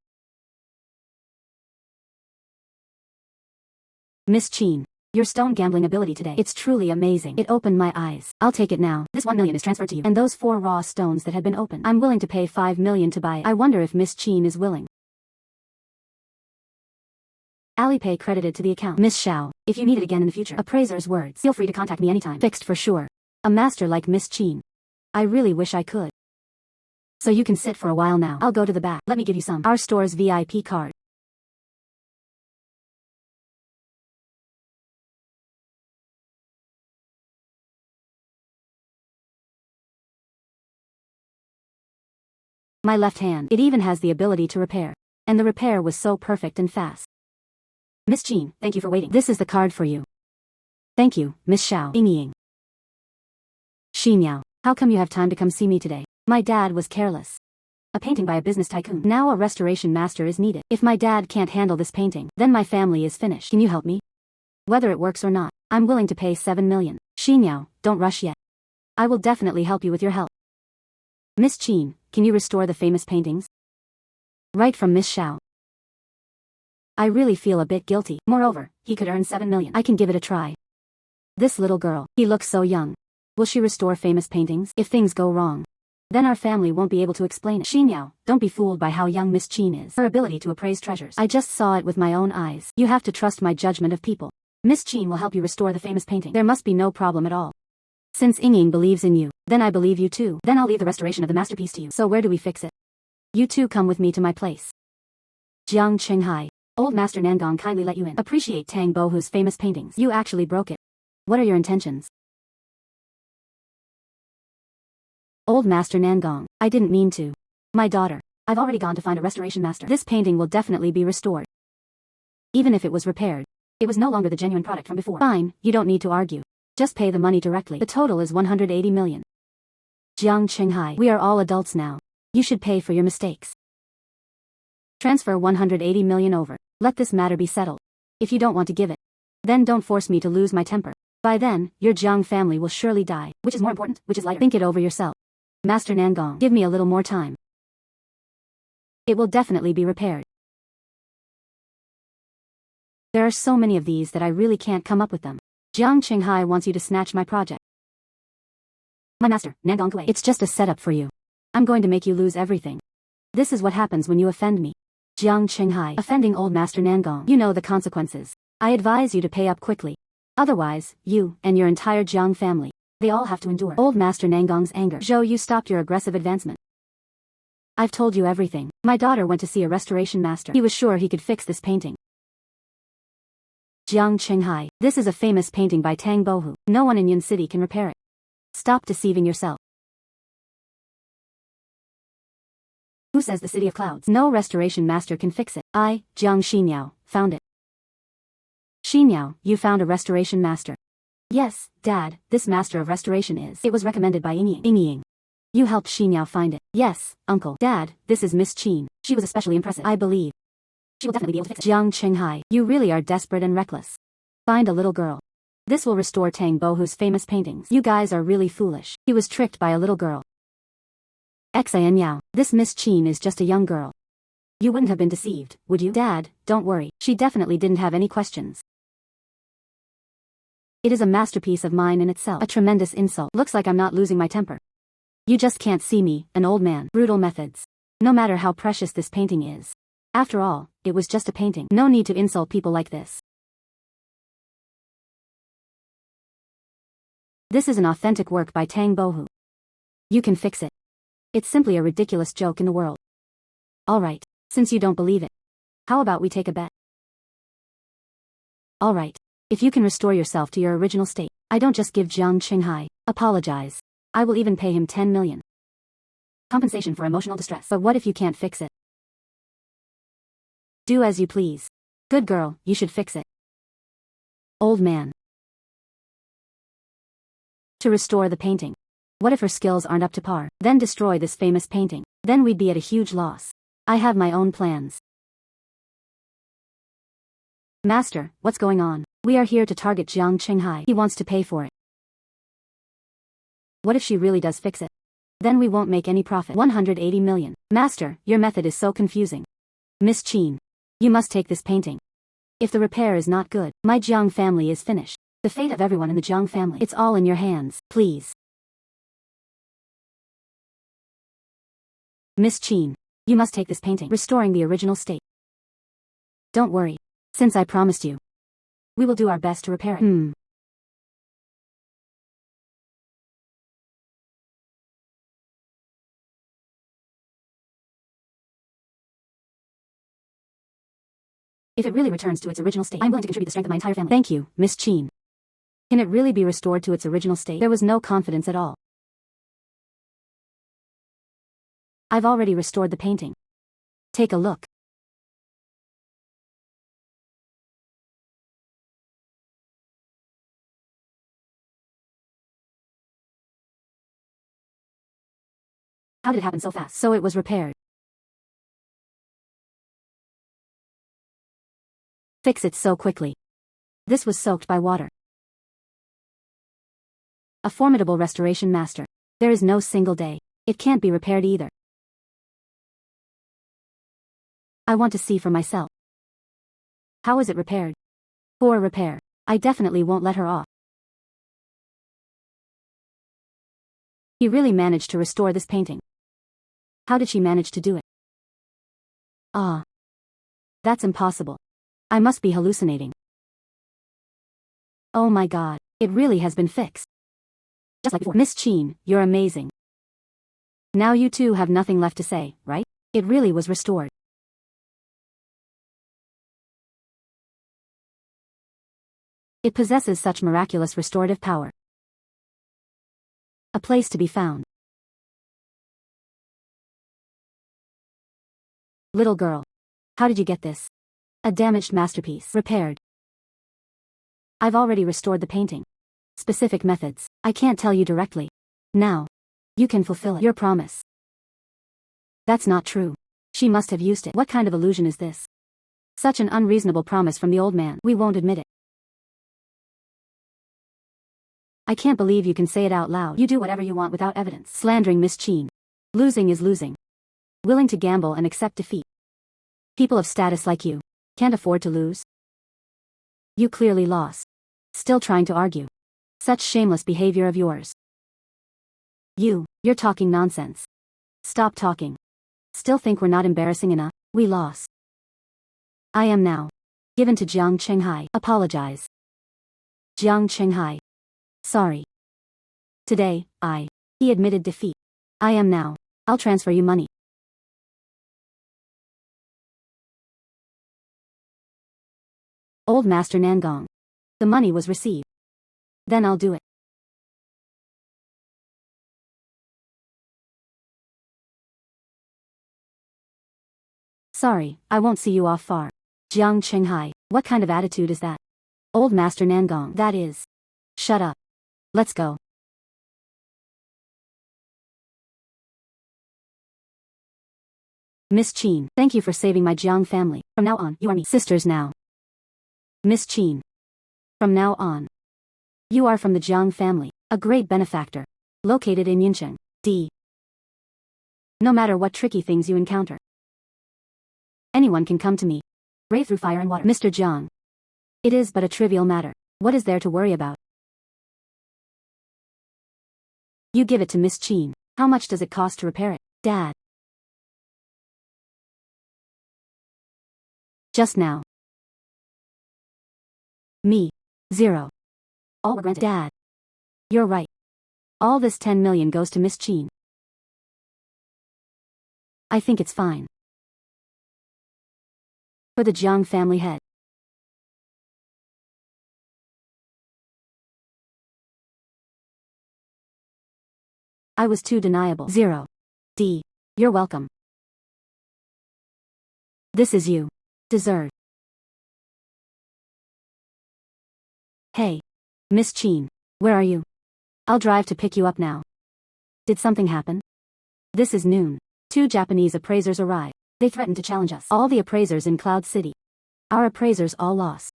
Miss Qin. Your stone gambling ability today. It's truly amazing. It opened my eyes. I'll take it now. This 1 million is transferred to you. And those 4 raw stones that had been opened. I'm willing to pay 5 million to buy it. I wonder if Miss Qin is willing. Alipay credited to the account. Miss Xiao, if you need it again in the future, appraiser's words. Feel free to contact me anytime. Fixed for sure. A master like Miss Qin. I really wish I could. So you can sit for a while now. I'll go to the back. Let me give you some. Our store's VIP card. My left hand. It even has the ability to repair. And the repair was so perfect and fast. Miss Qin, thank you for waiting. This is the card for you. Thank you, Miss Xiao. Ying. Qin Yue, how come you have time to come see me today? My dad was careless. A painting by a business tycoon. Now a restoration master is needed. If my dad can't handle this painting, then my family is finished. Can you help me? Whether it works or not, I'm willing to pay 7 million. Qin Yue, don't rush yet. I will definitely help you with your help. Miss Qin, can you restore the famous paintings? Right from Miss Xiao. I really feel a bit guilty. Moreover, he could earn 7 million. I can give it a try. This little girl, he looks so young. Will she restore famous paintings? If things go wrong, then our family won't be able to explain it. Qin Yue, don't be fooled by how young Miss Qin is. Her ability to appraise treasures. I just saw it with my own eyes. You have to trust my judgment of people. Miss Qin will help you restore the famous painting. There must be no problem at all. Since Ying believes in you, then I believe you too. Then I'll leave the restoration of the masterpiece to you. So where do we fix it? You two come with me to my place. Jiang Qinghai. Old Master Nangong kindly let you in. Appreciate Tang Bohu's famous paintings. You actually broke it. What are your intentions? Old Master Nangong, I didn't mean to. My daughter. I've already gone to find a restoration master. This painting will definitely be restored. Even if it was repaired. It was no longer the genuine product from before. Fine, you don't need to argue. Just pay the money directly. The total is 180 million. Jiang Qinghai, we are all adults now. You should pay for your mistakes. Transfer 180 million over. Let this matter be settled. If you don't want to give it, then don't force me to lose my temper. By then, your Jiang family will surely die. Which is more important? Which is lighter? Think it over yourself. Master Nangong, give me a little more time. It will definitely be repaired. There are so many of these that I really can't come up with them. Jiang Qinghai wants you to snatch my project. My master, Nangong Kui. It's just a setup for you. I'm going to make you lose everything. This is what happens when you offend me. Jiang Qinghai, offending old Master Nangong. You know the consequences. I advise you to pay up quickly. Otherwise, you and your entire Jiang family, they all have to endure old Master Nangong's anger. Zhou, you stopped your aggressive advancement. I've told you everything. My daughter went to see a restoration master. He was sure he could fix this painting. Jiang Qinghai, this is a famous painting by Tang Bohu. No one in Yun City can repair it. Stop deceiving yourself. Who says the City of Clouds? No restoration master can fix it. I, Jiang Xinyao, found it. Xinyao, you found a restoration master. Yes, Dad, this master of restoration is. It was recommended by Ying. You helped Xinyao find it. Yes, Uncle. Dad, this is Miss Qin. She was especially impressive. I believe she will definitely be able to fix it. Jiang Qinghai, you really are desperate and reckless. Find a little girl. This will restore Tang Bohu's famous paintings. You guys are really foolish. He was tricked by a little girl. Xan Yao, this Miss Qin is just a young girl. You wouldn't have been deceived, would you? Dad, don't worry. She definitely didn't have any questions. It is a masterpiece of mine in itself. A tremendous insult. Looks like I'm not losing my temper. You just can't see me, an old man. Brutal methods. No matter how precious this painting is. After all, it was just a painting. No need to insult people like this. This is an authentic work by Tang Bohu. You can fix it. It's simply a ridiculous joke in the world. Alright, since you don't believe it, how about we take a bet? Alright, if you can restore yourself to your original state, I don't just give Jiang Qinghai, apologize. I will even pay him 10 million. Compensation for emotional distress. But what if you can't fix it? Do as you please. Good girl, you should fix it. Old man. To restore the painting. What if her skills aren't up to par? Then destroy this famous painting. Then we'd be at a huge loss. I have my own plans. Master, what's going on? We are here to target Jiang Qinghai. He wants to pay for it. What if she really does fix it? Then we won't make any profit. 180 million. Master, your method is so confusing. Miss Qin, you must take this painting. If the repair is not good, my Jiang family is finished. The fate of everyone in the Jiang family. It's all in your hands, please. Miss Qin, you must take this painting, restoring the original state. Don't worry, since I promised you. We will do our best to repair it. If it really returns to its original state, I'm willing to contribute the strength of my entire family. Thank you, Miss Qin. Can it really be restored to its original state? There was no confidence at all. I've already restored the painting. Take a look. How did it happen so fast? So it was repaired. Fix it so quickly. This was soaked by water. A formidable restoration master. There is no single day. It can't be repaired either. I want to see for myself. How is it repaired? Poor repair. I definitely won't let her off. He really managed to restore this painting. How did she manage to do it? Ah. That's impossible. I must be hallucinating. Oh my god, it really has been fixed. Just like before. Miss Qin, you're amazing. Now you two have nothing left to say, right? It really was restored. It possesses such miraculous restorative power. A place to be found. Little girl. How did you get this? A damaged masterpiece. Repaired. I've already restored the painting. Specific methods. I can't tell you directly. Now. You can fulfill it. Your promise. That's not true. She must have used it. What kind of illusion is this? Such an unreasonable promise from the old man. We won't admit it. I can't believe you can say it out loud. You do whatever you want without evidence. Slandering Miss Qin. Losing is losing. Willing to gamble and accept defeat. People of status like you can't afford to lose. You clearly lost. Still trying to argue. Such shameless behavior of yours. You're talking nonsense. Stop talking. Still think we're not embarrassing enough? We lost. I am now. Given to Jiang Qinghai. Apologize. Jiang Qinghai. Sorry. Today, he admitted defeat. I am now. I'll transfer you money. Old Master Nangong. The money was received. Then I'll do it. Sorry, I won't see you off far. Jiang Qinghai, what kind of attitude is that? Old Master Nangong, that is. Shut up. Let's go. Miss Qin, thank you for saving my Jiang family. From now on, you are me. Sisters now. Miss Qin. From now on. You are from the Jiang family, a great benefactor. Located in Yincheng, D. No matter what tricky things you encounter. Anyone can come to me. Brave through fire and water. Mr. Jiang. It is but a trivial matter. What is there to worry about? You give it to Miss Qin. How much does it cost to repair it, Dad? Just now. Me. 0. All were granted. Dad. You're right. All this 10 million goes to Miss Qin. I think it's fine. For the Jiang family head. I was too deniable. 0. D. You're welcome. This is you. Dessert. Hey. Miss Qin. Where are you? I'll drive to pick you up now. Did something happen? This is noon. 2 Japanese appraisers arrive. They threatened to challenge us. All the appraisers in Cloud City. Our appraisers all lost.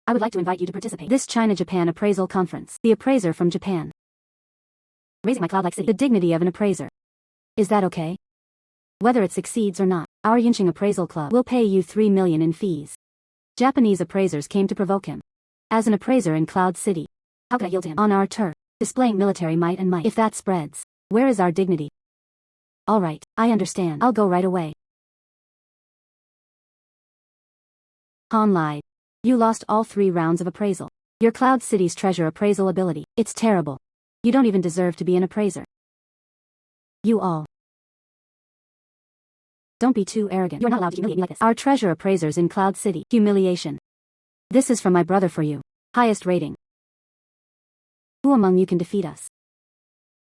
I would like to invite you to participate. This China-Japan appraisal conference. The appraiser from Japan. Raising my cloud-like city. The dignity of an appraiser. Is that okay? Whether it succeeds or not, our Yincheng Appraisal Club will pay you 3 million in fees. Japanese appraisers came to provoke him. As an appraiser in Cloud City, how could I yield to him? On our turf, displaying military might and might. If that spreads, where is our dignity? Alright, I understand. I'll go right away. Han lied. You lost all 3 rounds of appraisal. Your Cloud City's treasure appraisal ability. It's terrible. You don't even deserve to be an appraiser. You all. Don't be too arrogant. You're not allowed to humiliate me like this. Our treasure appraisers in Cloud City. Humiliation. This is from my brother for you. Highest rating. Who among you can defeat us?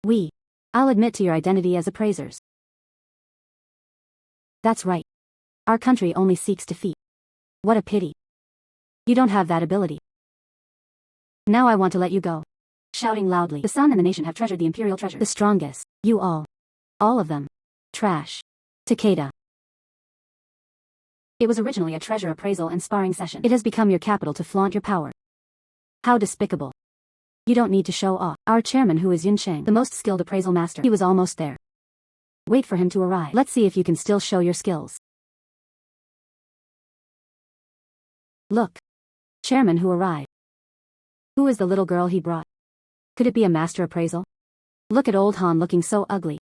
We. I'll admit to your identity as appraisers. That's right. Our country only seeks defeat. What a pity. You don't have that ability. Now I want to let you go. Shouting loudly, the sun and the nation have treasured the imperial treasure. The strongest, you all. All of them. Trash. Takeda. It was originally a treasure appraisal and sparring session. It has become your capital to flaunt your power. How despicable. You don't need to show off. Our chairman, who is Yun Cheng, the most skilled appraisal master. He was almost there. Wait for him to arrive. Let's see if you can still show your skills. Look. Chairman who arrived. Who is the little girl he brought? Could it be a master appraisal? Look at old Han looking so ugly.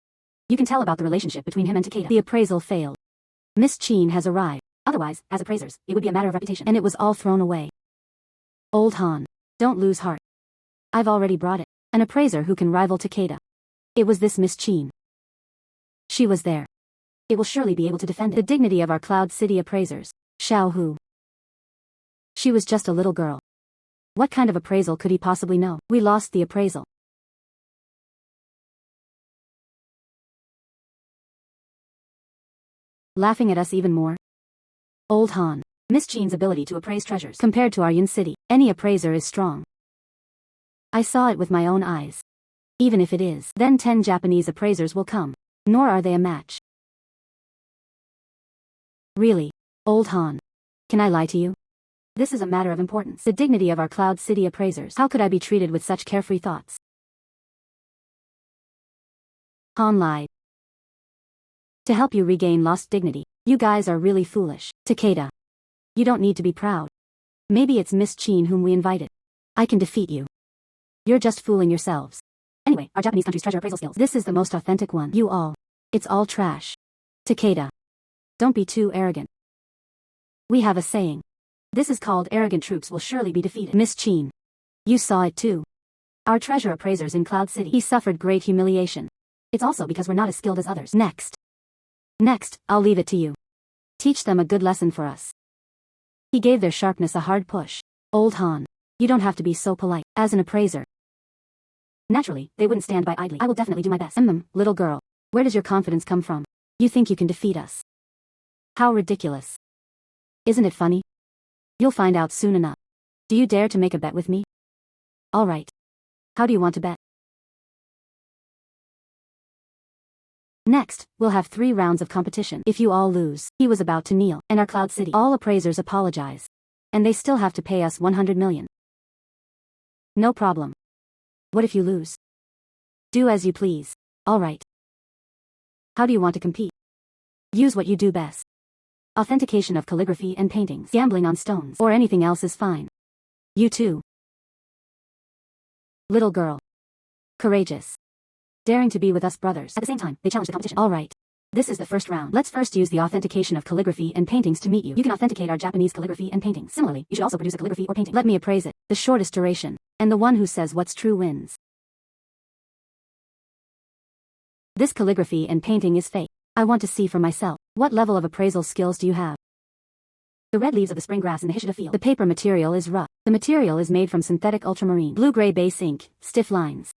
You can tell about the relationship between him and Takeda. The appraisal failed. Miss Qin has arrived. Otherwise, as appraisers, it would be a matter of reputation. And it was all thrown away. Old Han. Don't lose heart. I've already brought it. An appraiser who can rival Takeda. It was this Miss Qin. She was there. It will surely be able to defend it. The dignity of our Cloud City appraisers. Xiao Hu. She was just a little girl. What kind of appraisal could he possibly know? We lost the appraisal. Laughing at us even more. Old Han. Miss Qin's ability to appraise treasures. Compared to our Yun City, any appraiser is strong. I saw it with my own eyes. Even if it is, then 10 Japanese appraisers will come. Nor are they a match. Really? Old Han. Can I lie to you? This is a matter of importance. The dignity of our Cloud City appraisers. How could I be treated with such carefree thoughts? Han lied. To help you regain lost dignity. You guys are really foolish. Takeda. You don't need to be proud. Maybe it's Miss Qin whom we invited. I can defeat you. You're just fooling yourselves. Anyway, our Japanese country's treasure appraisal skills. This is the most authentic one. You all. It's all trash. Takeda. Don't be too arrogant. We have a saying. This is called arrogant troops will surely be defeated. Miss Qin. You saw it too. Our treasure appraisers in Cloud City. He suffered great humiliation. It's also because we're not as skilled as others. Next, I'll leave it to you. Teach them a good lesson for us. He gave their sharpness a hard push. Old Han. You don't have to be so polite. As an appraiser. Naturally, they wouldn't stand by idly. I will definitely do my best. Little girl. Where does your confidence come from? You think you can defeat us? How ridiculous. Isn't it funny? You'll find out soon enough. Do you dare to make a bet with me? All right. How do you want to bet? Next, we'll have 3 rounds of competition. If you all lose, he was about to kneel, and our Cloud City. All appraisers apologize. And they still have to pay us 100 million. No problem. What if you lose? Do as you please. All right. How do you want to compete? Use what you do best. Authentication of calligraphy and paintings. Gambling on stones. Or anything else is fine. You too. Little girl. Courageous. Daring to be with us brothers. At the same time, they challenge the competition. All right. This is the first round. Let's first use the authentication of calligraphy and paintings to meet you. You can authenticate our Japanese calligraphy and paintings. Similarly, you should also produce a calligraphy or painting. Let me appraise it. The shortest duration. And the one who says what's true wins. This calligraphy and painting is fake. I want to see for myself. What level of appraisal skills do you have? The red leaves of the spring grass in the Hishida field. The paper material is rough. The material is made from synthetic ultramarine. Blue-gray base ink. Stiff lines.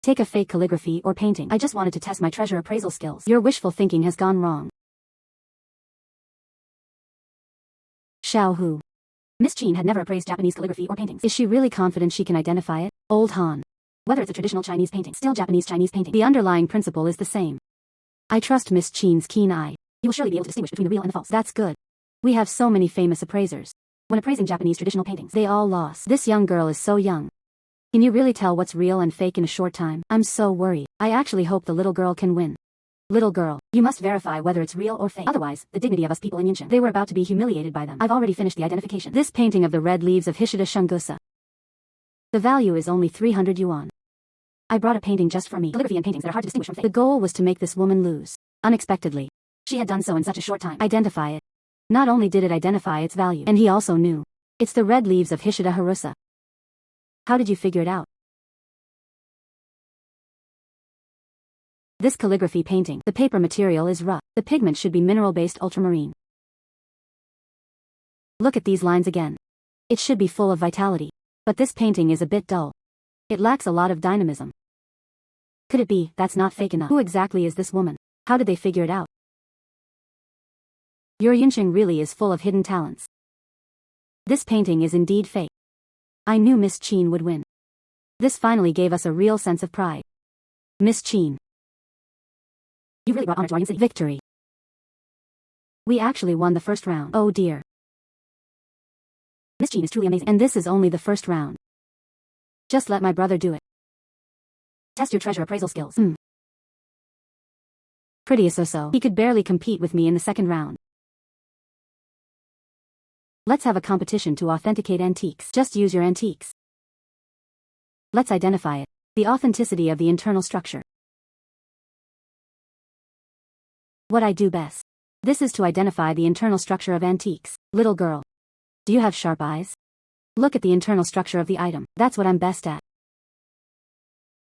Take a fake calligraphy or painting. I just wanted to test my treasure appraisal skills. Your wishful thinking has gone wrong. Xiao Hu. Miss Qin had never appraised Japanese calligraphy or paintings. Is she really confident she can identify it? Old Han. Whether it's a traditional Chinese painting, still Japanese Chinese painting, the underlying principle is the same. I trust Miss Qin's keen eye. You will surely be able to distinguish between the real and the false. That's good. We have so many famous appraisers. When appraising Japanese traditional paintings, they all lost. This young girl is so young. Can you really tell what's real and fake in a short time? I'm so worried. I actually hope the little girl can win. Little girl, you must verify whether it's real or fake. Otherwise, the dignity of us people in Yinshan. They were about to be humiliated by them. I've already finished the identification. This painting of the red leaves of Hishida Shungusa. The value is only 300 yuan. I brought a painting just for me. Calligraphy and paintings that are hard to distinguish from fake. The goal was to make this woman lose. Unexpectedly. She had done so in such a short time. Identify it. Not only did it identify its value, and he also knew. It's the red leaves of Hishida Harusa. How did you figure it out? This calligraphy painting, the paper material is rough. The pigment should be mineral-based ultramarine. Look at these lines again. It should be full of vitality. But this painting is a bit dull. It lacks a lot of dynamism. Could it be that's not fake enough? Who exactly is this woman? How did they figure it out? Your Yunqing really is full of hidden talents. This painting is indeed fake. I knew Miss Qin would win. This finally gave us a real sense of pride. Miss Qin. You really brought honor to our city. Victory. We actually won the first round. Oh dear. Miss Qin is truly amazing. And this is only the first round. Just let my brother do it. Test your treasure appraisal skills. Pretty so-so. He could barely compete with me in the second round. Let's have a competition to authenticate antiques. Just use your antiques. Let's identify it. The authenticity of the internal structure. What I do best. This is to identify the internal structure of antiques. Little girl. Do you have sharp eyes? Look at the internal structure of the item. That's what I'm best at.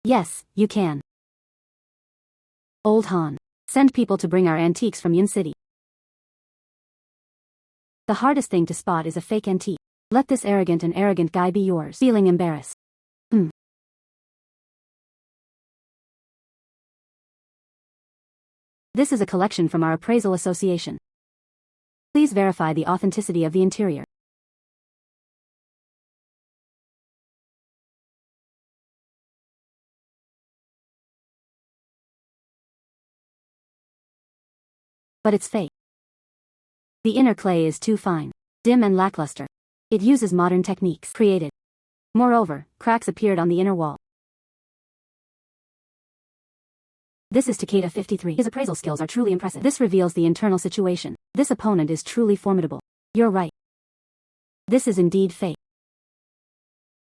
Yes, you can. Old Han. Send people to bring our antiques from Yin City. The hardest thing to spot is a fake antique. Let this arrogant guy be yours. Feeling embarrassed. This is a collection from our appraisal association. Please verify the authenticity of the interior. But it's fake. The inner clay is too fine, dim and lackluster. It uses modern techniques created. Moreover, cracks appeared on the inner wall. This is Takeda 53. His appraisal skills are truly impressive. This reveals the internal situation. This opponent is truly formidable. You're right. This is indeed fake.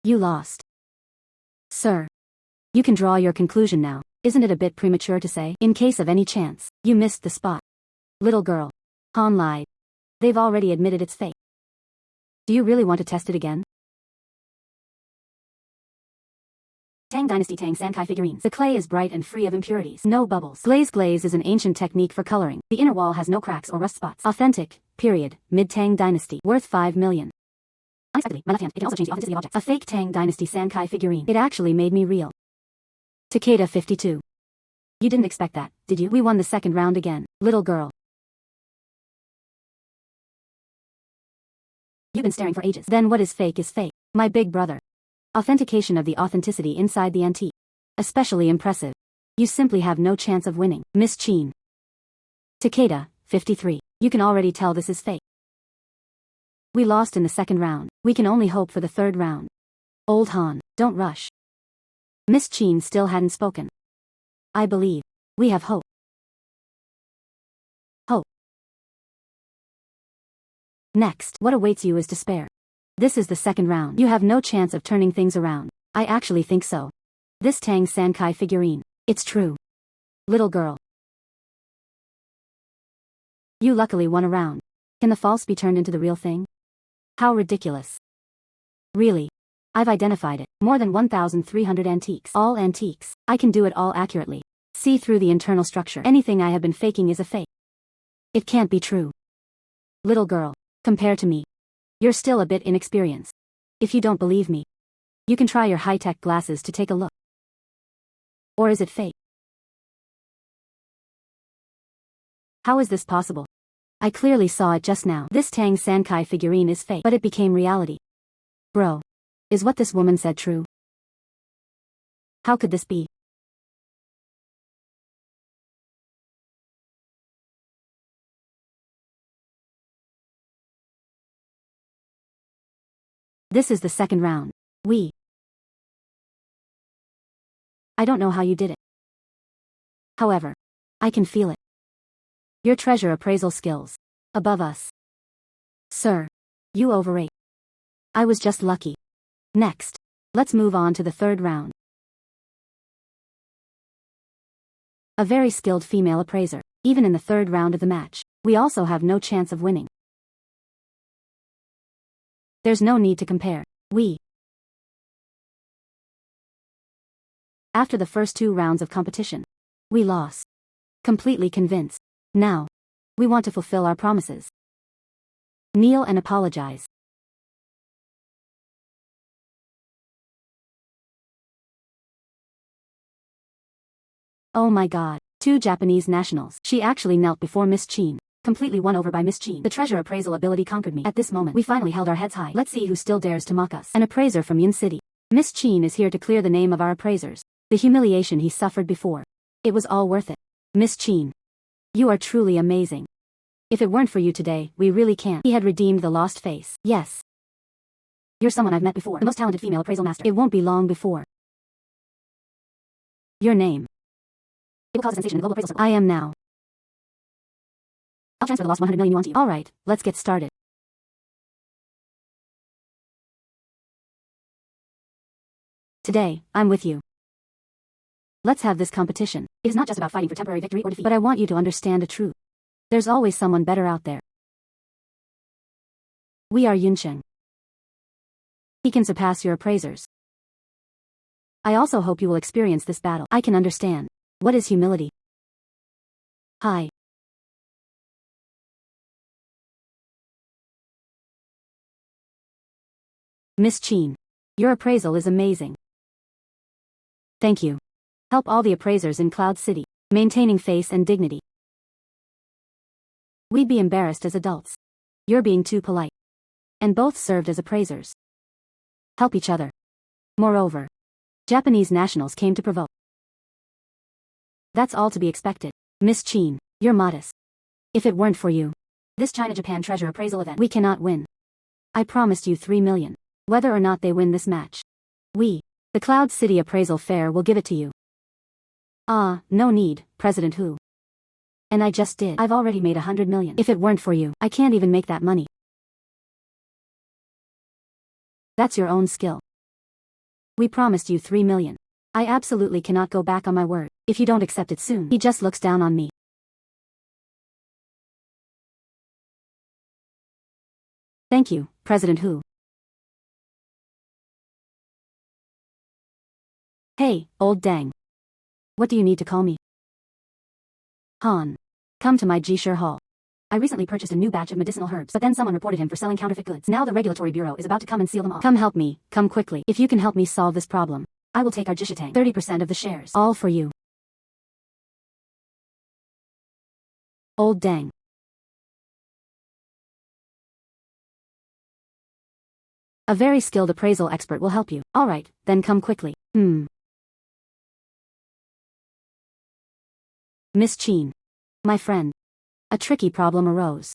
You lost. Sir. You can draw your conclusion now. Isn't it a bit premature to say? In case of any chance, you missed the spot. Little girl. Han lied. They've already admitted it's fake. Do you really want to test it again? Tang Dynasty Tang Sankai figurines. The clay is bright and free of impurities. No bubbles. Glaze is an ancient technique for coloring. The inner wall has no cracks or rust spots. Authentic, period, mid-Tang Dynasty. Worth 5 million. Unexpectedly, my left hand, it can also change the authenticity of objects. A fake Tang Dynasty Sankai figurine. It actually made me real. Takeda 52. You didn't expect that, did you? We won the second round again. Little girl. You've been staring for ages. Then what is fake is fake. My big brother. Authentication of the authenticity inside the antique. Especially impressive. You simply have no chance of winning. Miss Qin. Takeda, 53. You can already tell this is fake. We lost in the second round. We can only hope for the third round. Old Han, don't rush. Miss Qin still hadn't spoken. I believe. We have hope. Hope. Next, what awaits you is despair. This is the second round. You have no chance of turning things around. I actually think so. This Tang Sankai figurine. It's true. Little girl. You luckily won a round. Can the false be turned into the real thing? How ridiculous. Really. I've identified it. More than 1,300 antiques. All antiques. I can do it all accurately. See through the internal structure. Anything I have been faking is a fake. It can't be true. Little girl. Compare to me. You're still a bit inexperienced. If you don't believe me, you can try your high-tech glasses to take a look. Or is it fake? How is this possible? I clearly saw it just now. This Tang Sankai figurine is fake, but it became reality. Bro. Is what this woman said true? How could this be? This is the second round. I don't know how you did it. However, I can feel it. Your treasure appraisal skills. Above us. Sir. You overrate. I was just lucky. Next. Let's move on to the third round. A very skilled female appraiser. Even in the third round of the match, we also have no chance of winning. There's no need to compare. After the first 2 rounds of competition, we lost. Completely convinced. Now, we want to fulfill our promises. Kneel and apologize. Oh my god. 2 Japanese nationals. She actually knelt before Miss Qin. Completely won over by Miss Qin. The treasure appraisal ability conquered me. At this moment, we finally held our heads high. Let's see who still dares to mock us. An appraiser from Yin City. Miss Qin is here to clear the name of our appraisers. The humiliation he suffered before. It was all worth it. Miss Qin. You are truly amazing. If it weren't for you today, we really can't. He had redeemed the lost face. Yes. You're someone I've met before. The most talented female appraisal master. It won't be long before. Your name. It will cause a sensation in the global appraisal circle. I am now. I'll transfer the lost 100 million yuan to you. Alright, let's get started. Today, I'm with you. Let's have this competition. It is not just about fighting for temporary victory or defeat. But I want you to understand a truth. There's always someone better out there. We are Yunsheng. He can surpass your appraisers. I also hope you will experience this battle. I can understand. What is humility? Hi. Miss Qin. Your appraisal is amazing. Thank you. Help all the appraisers in Cloud City, maintaining face and dignity. We'd be embarrassed as adults. You're being too polite. And both served as appraisers. Help each other. Moreover, Japanese nationals came to provoke. That's all to be expected. Miss Qin, you're modest. If it weren't for you, this China-Japan treasure appraisal event, we cannot win. I promised you 3 million. Whether or not they win this match. We, the Cloud City Appraisal Fair, will give it to you. Ah, no need, President Hu. And I just did. I've already made 100 million. If it weren't for you, I can't even make that money. That's your own skill. We promised you 3 million. I absolutely cannot go back on my word. If you don't accept it soon, he just looks down on me. Thank you, President Hu. Hey, old dang. What do you need to call me? Han. Come to my Jishur Hall. I recently purchased a new batch of medicinal herbs, but then someone reported him for selling counterfeit goods. Now the regulatory bureau is about to come and seal them all. Come help me, come quickly. If you can help me solve this problem, I will take our Jishitang 30% of the shares. All for you. Old dang. A very skilled appraisal expert will help you. Alright, then come quickly. Miss Qin. My friend. A tricky problem arose.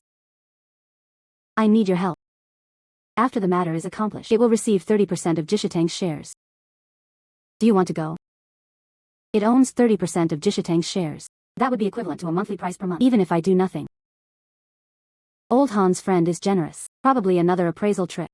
I need your help. After the matter is accomplished, it will receive 30% of Jishitang's shares. Do you want to go? It owns 30% of Jishitang's shares. That would be equivalent to a monthly price per month, even if I do nothing. Old Han's friend is generous. Probably another appraisal trip.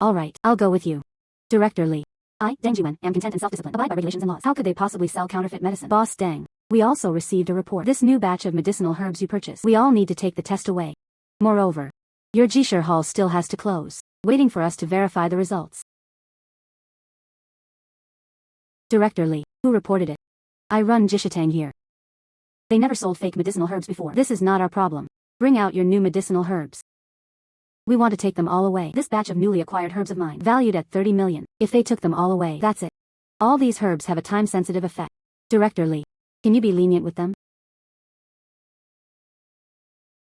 Alright, I'll go with you. Director Li. I, Deng Jiwen, am content and self-disciplined. Abide by regulations and laws. How could they possibly sell counterfeit medicine? Boss Deng. We also received a report. This new batch of medicinal herbs you purchased. We all need to take the test away. Moreover, your Jishur Hall still has to close, waiting for us to verify the results. Director Li. Who reported it? I run Jishitang here. They never sold fake medicinal herbs before. This is not our problem. Bring out your new medicinal herbs. We want to take them all away. This batch of newly acquired herbs of mine, valued at 30 million. If they took them all away, that's it. All these herbs have a time-sensitive effect. Director Li. Can you be lenient with them?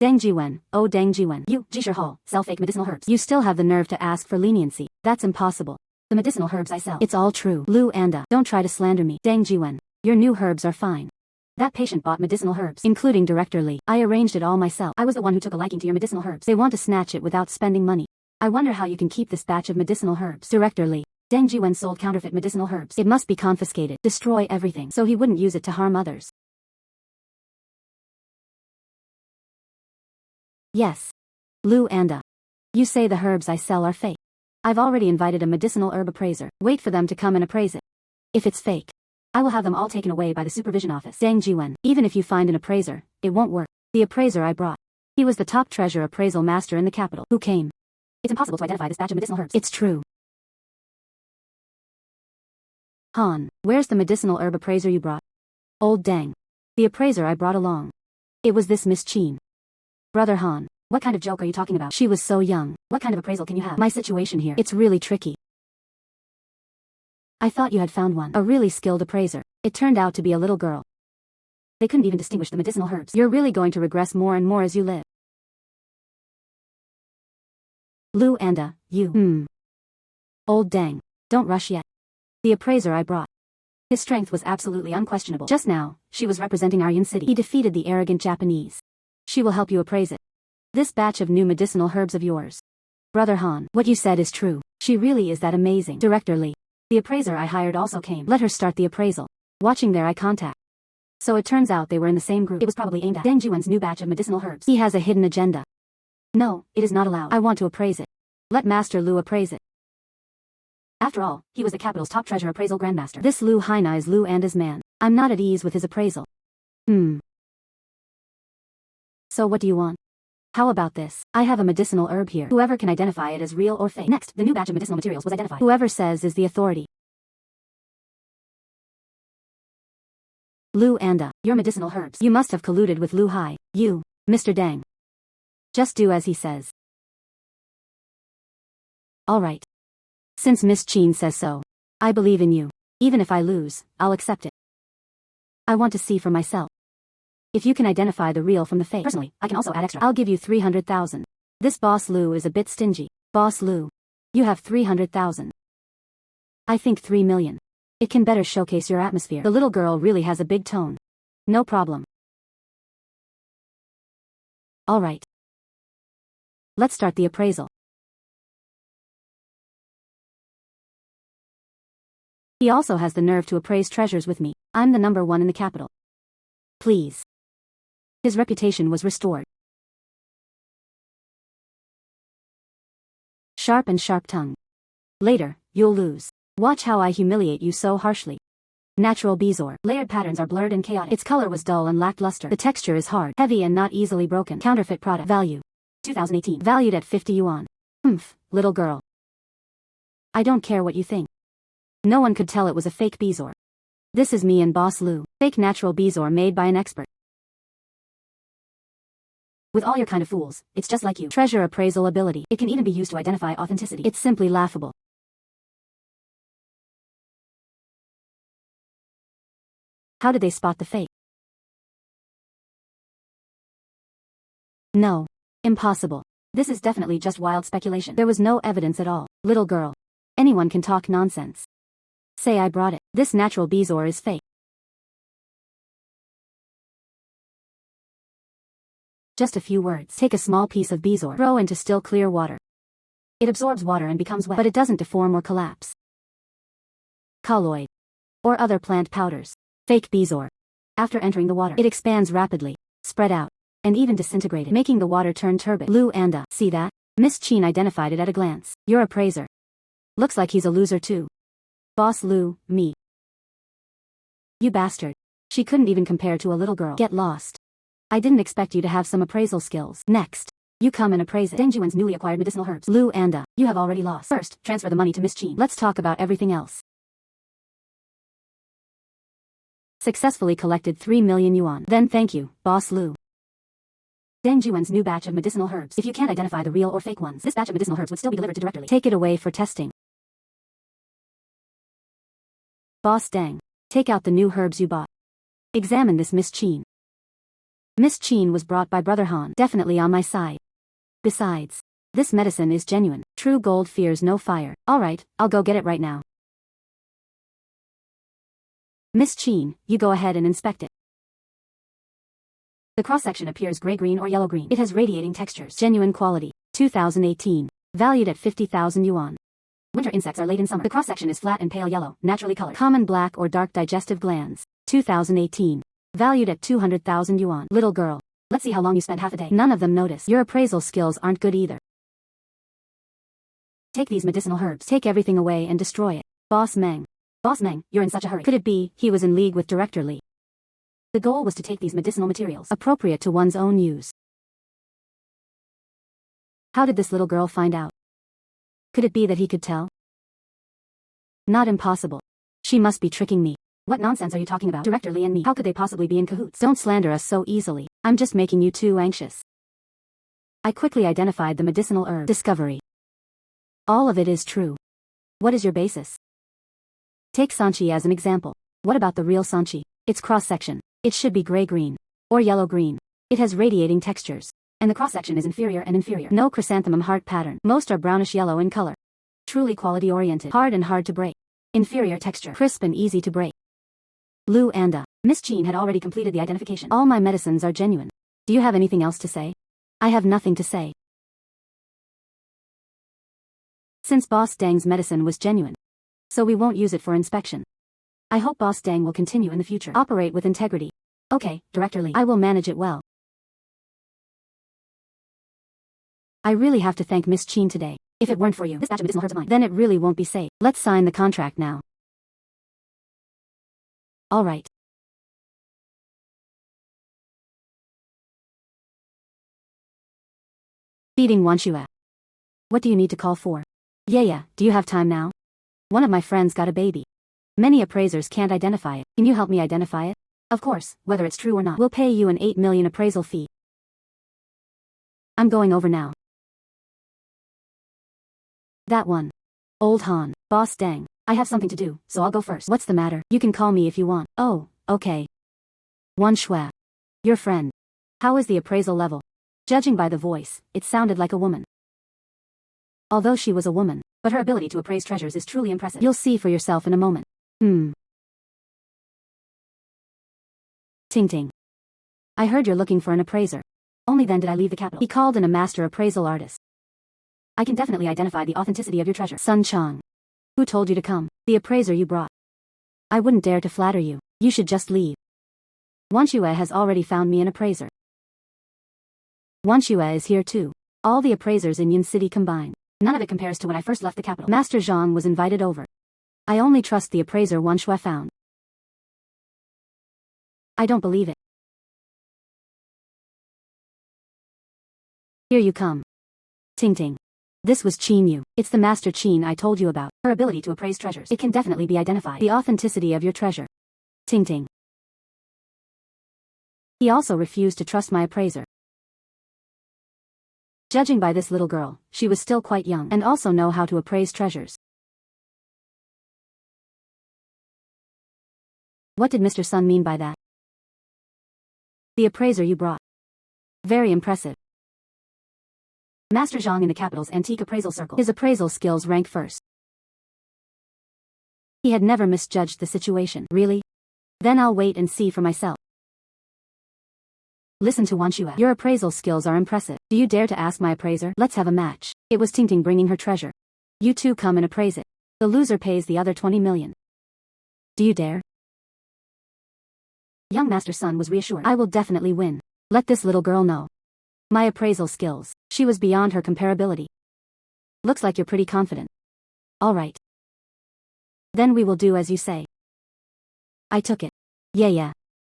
Deng Jiwen, oh Deng Jiwen, you, Jishur Hall, sell fake medicinal herbs. You still have the nerve to ask for leniency. That's impossible. The medicinal herbs I sell, it's all true. Lu Anda, don't try to slander me. Deng Jiwen, your new herbs are fine. That patient bought medicinal herbs, including Director Li. I arranged it all myself. I was the one who took a liking to your medicinal herbs. They want to snatch it without spending money. I wonder how you can keep this batch of medicinal herbs. Director Li. Deng Jiwen sold counterfeit medicinal herbs. It must be confiscated. Destroy everything, so he wouldn't use it to harm others. Yes. Lu Anda. You say the herbs I sell are fake. I've already invited a medicinal herb appraiser. Wait for them to come and appraise it. If it's fake, I will have them all taken away by the supervision office. Deng Jiwen, even if you find an appraiser, it won't work. The appraiser I brought. He was the top treasure appraisal master in the capital. Who came? It's impossible to identify this batch of medicinal herbs. It's true. Han, where's the medicinal herb appraiser you brought? Old Deng. The appraiser I brought along. It was this Miss Qin. Brother Han, what kind of joke are you talking about? She was so young. What kind of appraisal can you have? My situation here, it's really tricky. I thought you had found one. A really skilled appraiser. It turned out to be a little girl. They couldn't even distinguish the medicinal herbs. You're really going to regress more and more as you live. Lu Anda, you. Old dang. Don't rush yet. The appraiser I brought. His strength was absolutely unquestionable. Just now, she was representing Aryan City. He defeated the arrogant Japanese. She will help you appraise it. This batch of new medicinal herbs of yours. Brother Han, what you said is true. She really is that amazing. Director Lee. The appraiser I hired also came. Let her start the appraisal. Watching their eye contact. So it turns out they were in the same group. It was probably aimed at Deng Juan's new batch of medicinal herbs. He has a hidden agenda. No, it is not allowed. I want to appraise it. Let Master Lu appraise it. After all, he was the capital's top treasure appraisal grandmaster. This Lu Haina is Lu Anda's man. I'm not at ease with his appraisal. So what do you want? How about this? I have a medicinal herb here. Whoever can identify it as real or fake. Next, the new batch of medicinal materials was identified. Whoever says is the authority. Lu Anda, your medicinal herbs. You must have colluded with Lu Hai. You, Mr. Deng. Just do as he says. Alright. Since Miss Qin says so, I believe in you. Even if I lose, I'll accept it. I want to see for myself. If you can identify the real from the fake. Personally, I can also add extra. I'll give you 300,000. This Boss Lu is a bit stingy. Boss Lu. You have 300,000. I think 3 million. It can better showcase your atmosphere. The little girl really has a big tone. No problem. Alright. Let's start the appraisal. He also has the nerve to appraise treasures with me. I'm the #1 in the capital. Please. His reputation was restored. Sharp and sharp tongue. Later, you'll lose. Watch how I humiliate you so harshly. Natural bezoar. Layered patterns are blurred and chaotic. Its color was dull and lacked luster. The texture is hard, heavy and not easily broken. Counterfeit product. Value. 2018. Valued at 50 yuan. Little girl. I don't care what you think. No one could tell it was a fake bezoar. This is me and Boss Lu. Fake natural bezoar made by an expert. With all your kind of fools, it's just like you. Treasure appraisal ability. It can even be used to identify authenticity. It's simply laughable. How did they spot the fake? No. Impossible. This is definitely just wild speculation. There was no evidence at all. Little girl. Anyone can talk nonsense. Say I brought it. This natural bezoar is fake. Just a few words. Take a small piece of bezoar. Throw into still clear water. It absorbs water and becomes wet, but it doesn't deform or collapse. Colloid. Or other plant powders. Fake bezoar. After entering the water, it expands rapidly, spread out, and even disintegrated, making the water turn turbid. Lu Anda. See that? Miss Qin identified it at a glance. Your appraiser. Looks like he's a loser too. Boss Lu, me. You bastard. She couldn't even compare to a little girl. Get lost. I didn't expect you to have some appraisal skills. Next. You come and appraise it. Deng Juan's newly acquired medicinal herbs. Lu Anda. You have already lost. First, transfer the money to Miss Qin. Let's talk about everything else. Successfully collected 3 million yuan. Then thank you, Boss Lu. Deng Juan's new batch of medicinal herbs. If you can't identify the real or fake ones, this batch of medicinal herbs would still be delivered to Director Lee. Take it away for testing. Boss Deng. Take out the new herbs you bought. Examine this Miss Qin. Miss Qin was brought by Brother Han. Definitely on my side. Besides, this medicine is genuine. True gold fears no fire. Alright, I'll go get it right now. Miss Qin, you go ahead and inspect it. The cross-section appears gray-green or yellow-green. It has radiating textures. Genuine quality. 2018. Valued at 50,000 yuan. Winter insects are late in summer. The cross-section is flat and pale yellow, naturally colored. Common black or dark digestive glands. 2018. Valued at 200,000 yuan. Little girl. Let's see how long you spent half a day. None of them notice. Your appraisal skills aren't good either. Take these medicinal herbs. Take everything away and destroy it. Boss Meng. Boss Meng, you're in such a hurry. Could it be he was in league with Director Lee? The goal was to take these medicinal materials, appropriate to one's own use. How did this little girl find out? Could it be that he could tell? Not impossible. She must be tricking me. What nonsense are you talking about? Director Lee and me, how could they possibly be in cahoots? Don't slander us so easily. I'm just making you too anxious. I quickly identified the medicinal herb. Discovery. All of it is true. What is your basis? Take Sanchi as an example. What about the real Sanchi? Its cross-section. It should be gray-green. Or yellow-green. It has radiating textures. And the cross-section is inferior and inferior. No chrysanthemum heart pattern. Most are brownish-yellow in color. Truly quality-oriented. Hard and hard to break. Inferior texture. Crisp and easy to break. Lu Anda. Miss Qin had already completed the identification. All my medicines are genuine. Do you have anything else to say? I have nothing to say. Since Boss Dang's medicine was genuine. So we won't use it for inspection. I hope Boss Dang will continue in the future. Operate with integrity. Okay, Director Lee. I will manage it well. I really have to thank Miss Qin today. If it weren't for you, this batch of medicinal herbs of mine, then it really won't be safe. Let's sign the contract now. All right. Beating Wanshua. What do you need to call for? Yeah, do you have time now? One of my friends got a baby. Many appraisers can't identify it. Can you help me identify it? Of course, whether it's true or not. We'll pay you an 8 million appraisal fee. I'm going over now. That one. Old Han, Boss Dang. I have something to do, so I'll go first. What's the matter? You can call me if you want. Oh, okay. Wanshua. Your friend. How is the appraisal level? Judging by the voice, it sounded like a woman. Although she was a woman, but her ability to appraise treasures is truly impressive. You'll see for yourself in a moment. Ting Ting. I heard you're looking for an appraiser. Only then did I leave the capital. He called in a master appraisal artist. I can definitely identify the authenticity of your treasure. Sun Chang. Who told you to come? The appraiser you brought. I wouldn't dare to flatter you. You should just leave. Wanshua has already found me an appraiser. Wanshua is here too. All the appraisers in Yin City combined. None of it compares to when I first left the capital. Master Zhang was invited over. I only trust the appraiser Wanshua found. I don't believe it. Here you come. Ting Ting. This was Qin Yue. It's the Master Qin I told you about. Her ability to appraise treasures. It can definitely be identified. The authenticity of your treasure. Ting Ting. He also refused to trust my appraiser. Judging by this little girl, she was still quite young and also know how to appraise treasures. What did Mr. Sun mean by that? The appraiser you brought. Very impressive. Master Zhang in the capital's antique appraisal circle. His appraisal skills rank first. He had never misjudged the situation. Really? Then I'll wait and see for myself. Listen to Wanshua. Your appraisal skills are impressive. Do you dare to ask my appraiser? Let's have a match. It was Ting Ting bringing her treasure. You two come and appraise it. The loser pays the other 20 million. Do you dare? Young Master Sun was reassured. I will definitely win. Let this little girl know. My appraisal skills. She was beyond her comparability. Looks like you're pretty confident. All right. Then we will do as you say. I took it. Yeah.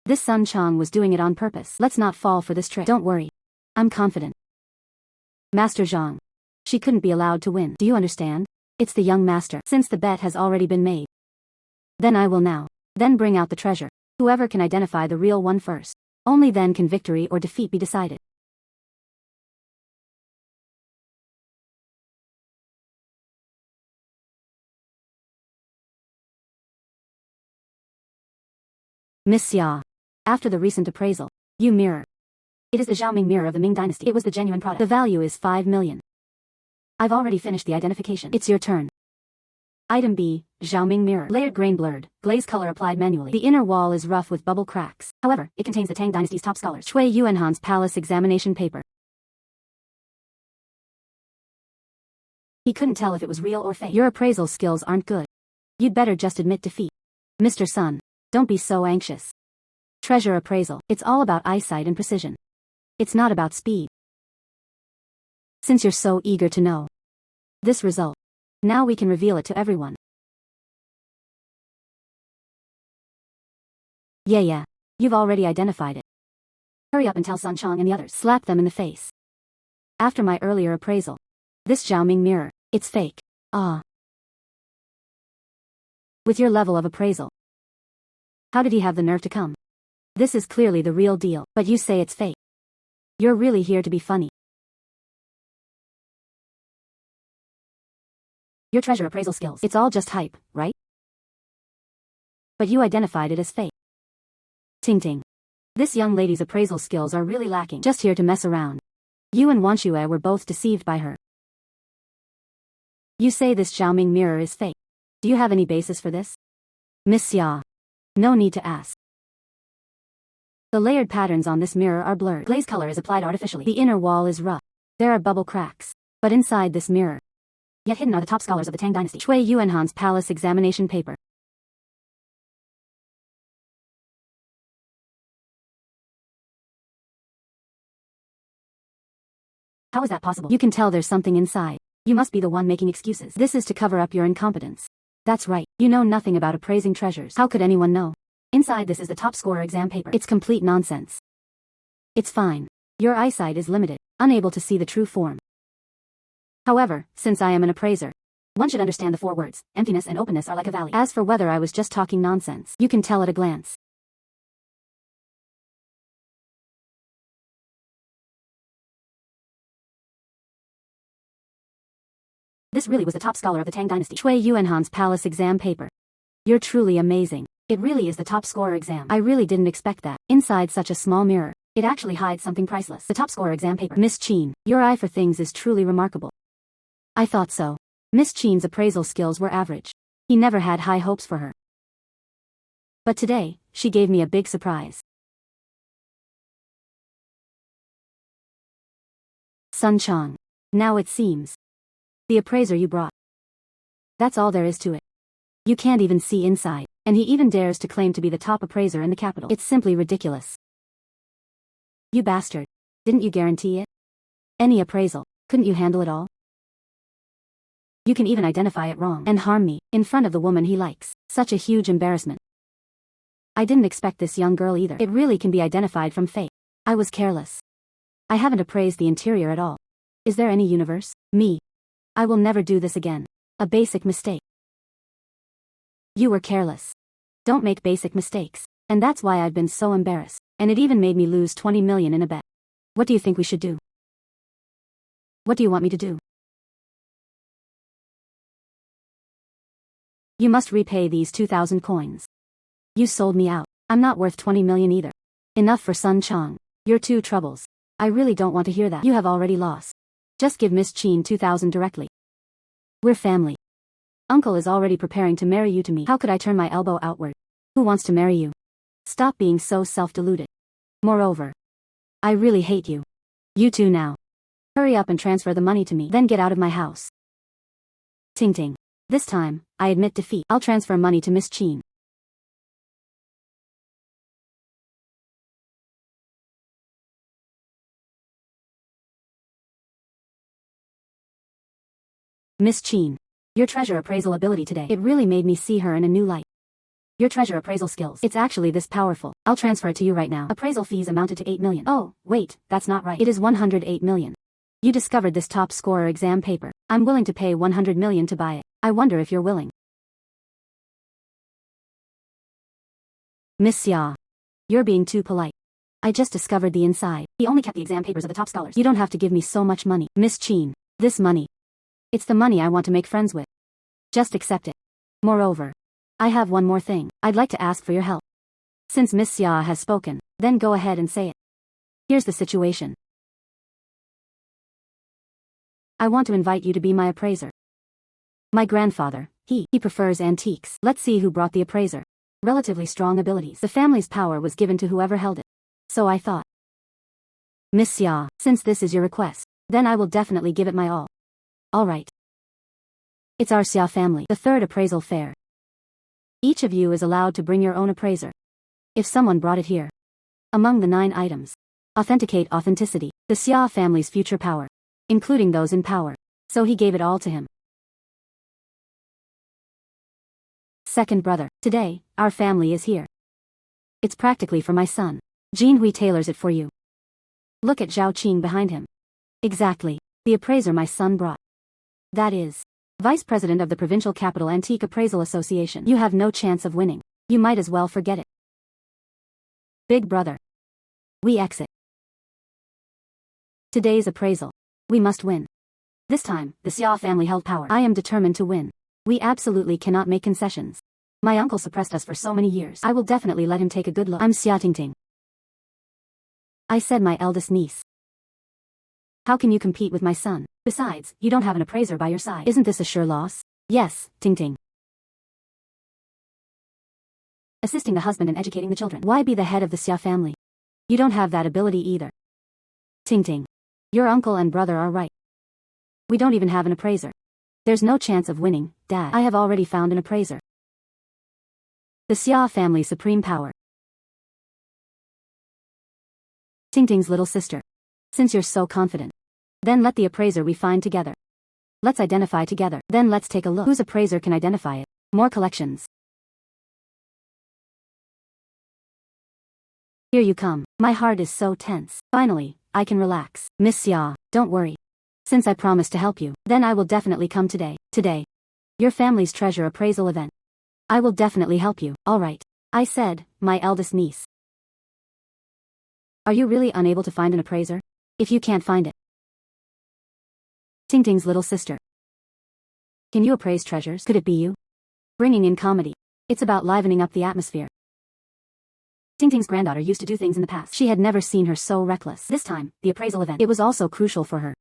This Sun Chang was doing it on purpose. Let's not fall for this trick. Don't worry. I'm confident. Master Zhang. She couldn't be allowed to win. Do you understand? It's the young master. Since the bet has already been made. Then I will now. Then bring out the treasure. Whoever can identify the real one first. Only then can victory or defeat be decided. Miss Xia. After the recent appraisal, you mirror. It is the Xiaoming mirror of the Ming dynasty. It was the genuine product. The value is 5 million. I've already finished the identification. It's your turn. Item B, Xiaoming mirror. Layered grain blurred, glaze color applied manually. The inner wall is rough with bubble cracks. However, it contains the Tang dynasty's top scholars. Cui Yuanhan's palace examination paper. He couldn't tell if it was real or fake. Your appraisal skills aren't good. You'd better just admit defeat. Mr. Sun, don't be so anxious. Treasure appraisal. It's all about eyesight and precision. It's not about speed. Since you're so eager to know this result, now we can reveal it to everyone. Yeah. You've already identified it. Hurry up and tell Sun Chang and the others. Slap them in the face. After my earlier appraisal, this Xiaoming mirror, it's fake. With your level of appraisal, how did he have the nerve to come? This is clearly the real deal, but you say it's fake. You're really here to be funny. Your treasure appraisal skills. It's all just hype, right? But you identified it as fake. Ting ting. This young lady's appraisal skills are really lacking. Just here to mess around. You and Qin Yue were both deceived by her. You say this Xiaoming mirror is fake. Do you have any basis for this? Miss Xia. No need to ask. The layered patterns on this mirror are blurred. Glaze color is applied artificially. The inner wall is rough. There are bubble cracks. But inside this mirror, yet hidden are the top scholars of the Tang dynasty. Cui Yuanhan's palace examination paper. How is that possible? You can tell there's something inside. You must be the one making excuses. This is to cover up your incompetence. That's right. You know nothing about appraising treasures. How could anyone know? Inside this is the top scorer exam paper. It's complete nonsense. It's fine. Your eyesight is limited, unable to see the true form. However, since I am an appraiser, one should understand the 4 words. Emptiness and openness are like a valley. As for whether I was just talking nonsense, you can tell at a glance. This really was the top scholar of the Tang dynasty. Cui Yuanhan's palace exam paper. You're truly amazing. It really is the top scorer exam. I really didn't expect that. Inside such a small mirror, it actually hides something priceless. The top scorer exam paper. Miss Qin, your eye for things is truly remarkable. I thought so. Miss Qin's appraisal skills were average. He never had high hopes for her. But today, she gave me a big surprise. Sun Chang. Now it seems. The appraiser you brought. That's all there is to it. You can't even see inside, and he even dares to claim to be the top appraiser in the capital. It's simply ridiculous. You bastard. Didn't you guarantee it? Any appraisal. Couldn't you handle it all? You can even identify it wrong and harm me in front of the woman he likes. Such a huge embarrassment. I didn't expect this young girl either. It really can be identified from fake. I was careless. I haven't appraised the interior at all. Is there any universe? Me. I will never do this again. A basic mistake. You were careless. Don't make basic mistakes. And that's why I've been so embarrassed. And it even made me lose 20 million in a bet. What do you think we should do? What do you want me to do? You must repay these 2,000 coins. You sold me out. I'm not worth 20 million either. Enough for Sun Chang. Your 2 troubles. I really don't want to hear that. You have already lost. Just give Miss Qin 2,000 directly. We're family. Uncle is already preparing to marry you to me. How could I turn my elbow outward? Who wants to marry you? Stop being so self-deluded. Moreover, I really hate you. You too now. Hurry up and transfer the money to me, then get out of my house. Ting ting. This time, I admit defeat. I'll transfer money to Miss Qin. Miss Qin. Your treasure appraisal ability today. It really made me see her in a new light. Your treasure appraisal skills. It's actually this powerful. I'll transfer it to you right now. Appraisal fees amounted to 8 million. Oh, wait, that's not right. It is 108 million. You discovered this top scorer exam paper. I'm willing to pay 100 million to buy it. I wonder if you're willing. Miss Xia. You're being too polite. I just discovered the inside. He only kept the exam papers of the top scholars. You don't have to give me so much money. Miss Qin. This money. It's the money I want to make friends with. Just accept it. Moreover, I have one more thing. I'd like to ask for your help. Since Miss Xia has spoken, then go ahead and say it. Here's the situation. I want to invite you to be my appraiser. My grandfather, he prefers antiques. Let's see who brought the appraiser. Relatively strong abilities. The family's power was given to whoever held it. So I thought. Miss Xia, since this is your request, then I will definitely give it my all. All right. It's our Xia family. The 3rd appraisal fair. Each of you is allowed to bring your own appraiser. If someone brought it here. Among the 9 items. Authenticate authenticity. The Xia family's future power. Including those in power. So he gave it all to him. Second brother. Today, our family is here. It's practically for my son. Qin Yue tailors it for you. Look at Zhao Qing behind him. Exactly. The appraiser my son brought. That is. Vice President of the Provincial Capital Antique Appraisal Association. You have no chance of winning. You might as well forget it. Big brother. We exit. Today's appraisal. We must win. This time, the Xia family held power. I am determined to win. We absolutely cannot make concessions. My uncle suppressed us for so many years. I will definitely let him take a good look. I'm Xia Tingting. I said my eldest niece. How can you compete with my son? Besides, you don't have an appraiser by your side. Isn't this a sure loss? Yes, Tingting. Assisting the husband and educating the children. Why be the head of the Xia family? You don't have that ability either. Tingting. Your uncle and brother are right. We don't even have an appraiser. There's no chance of winning, Dad. I have already found an appraiser. The Xia family's supreme power. Tingting's little sister. Since you're so confident, then let the appraiser we find together. Let's identify together. Then let's take a look. Whose appraiser can identify it? More collections. Here you come. My heart is so tense. Finally, I can relax. Miss Xia, don't worry. Since I promised to help you, then I will definitely come today. Today. Your family's treasure appraisal event. I will definitely help you. All right. I said, my eldest niece. Are you really unable to find an appraiser? If you can't find it. Tingting's little sister. Can you appraise treasures? Could it be you? Bringing in comedy. It's about livening up the atmosphere. Tingting's granddaughter used to do things in the past. She had never seen her so reckless. This time, the appraisal event. It was also crucial for her.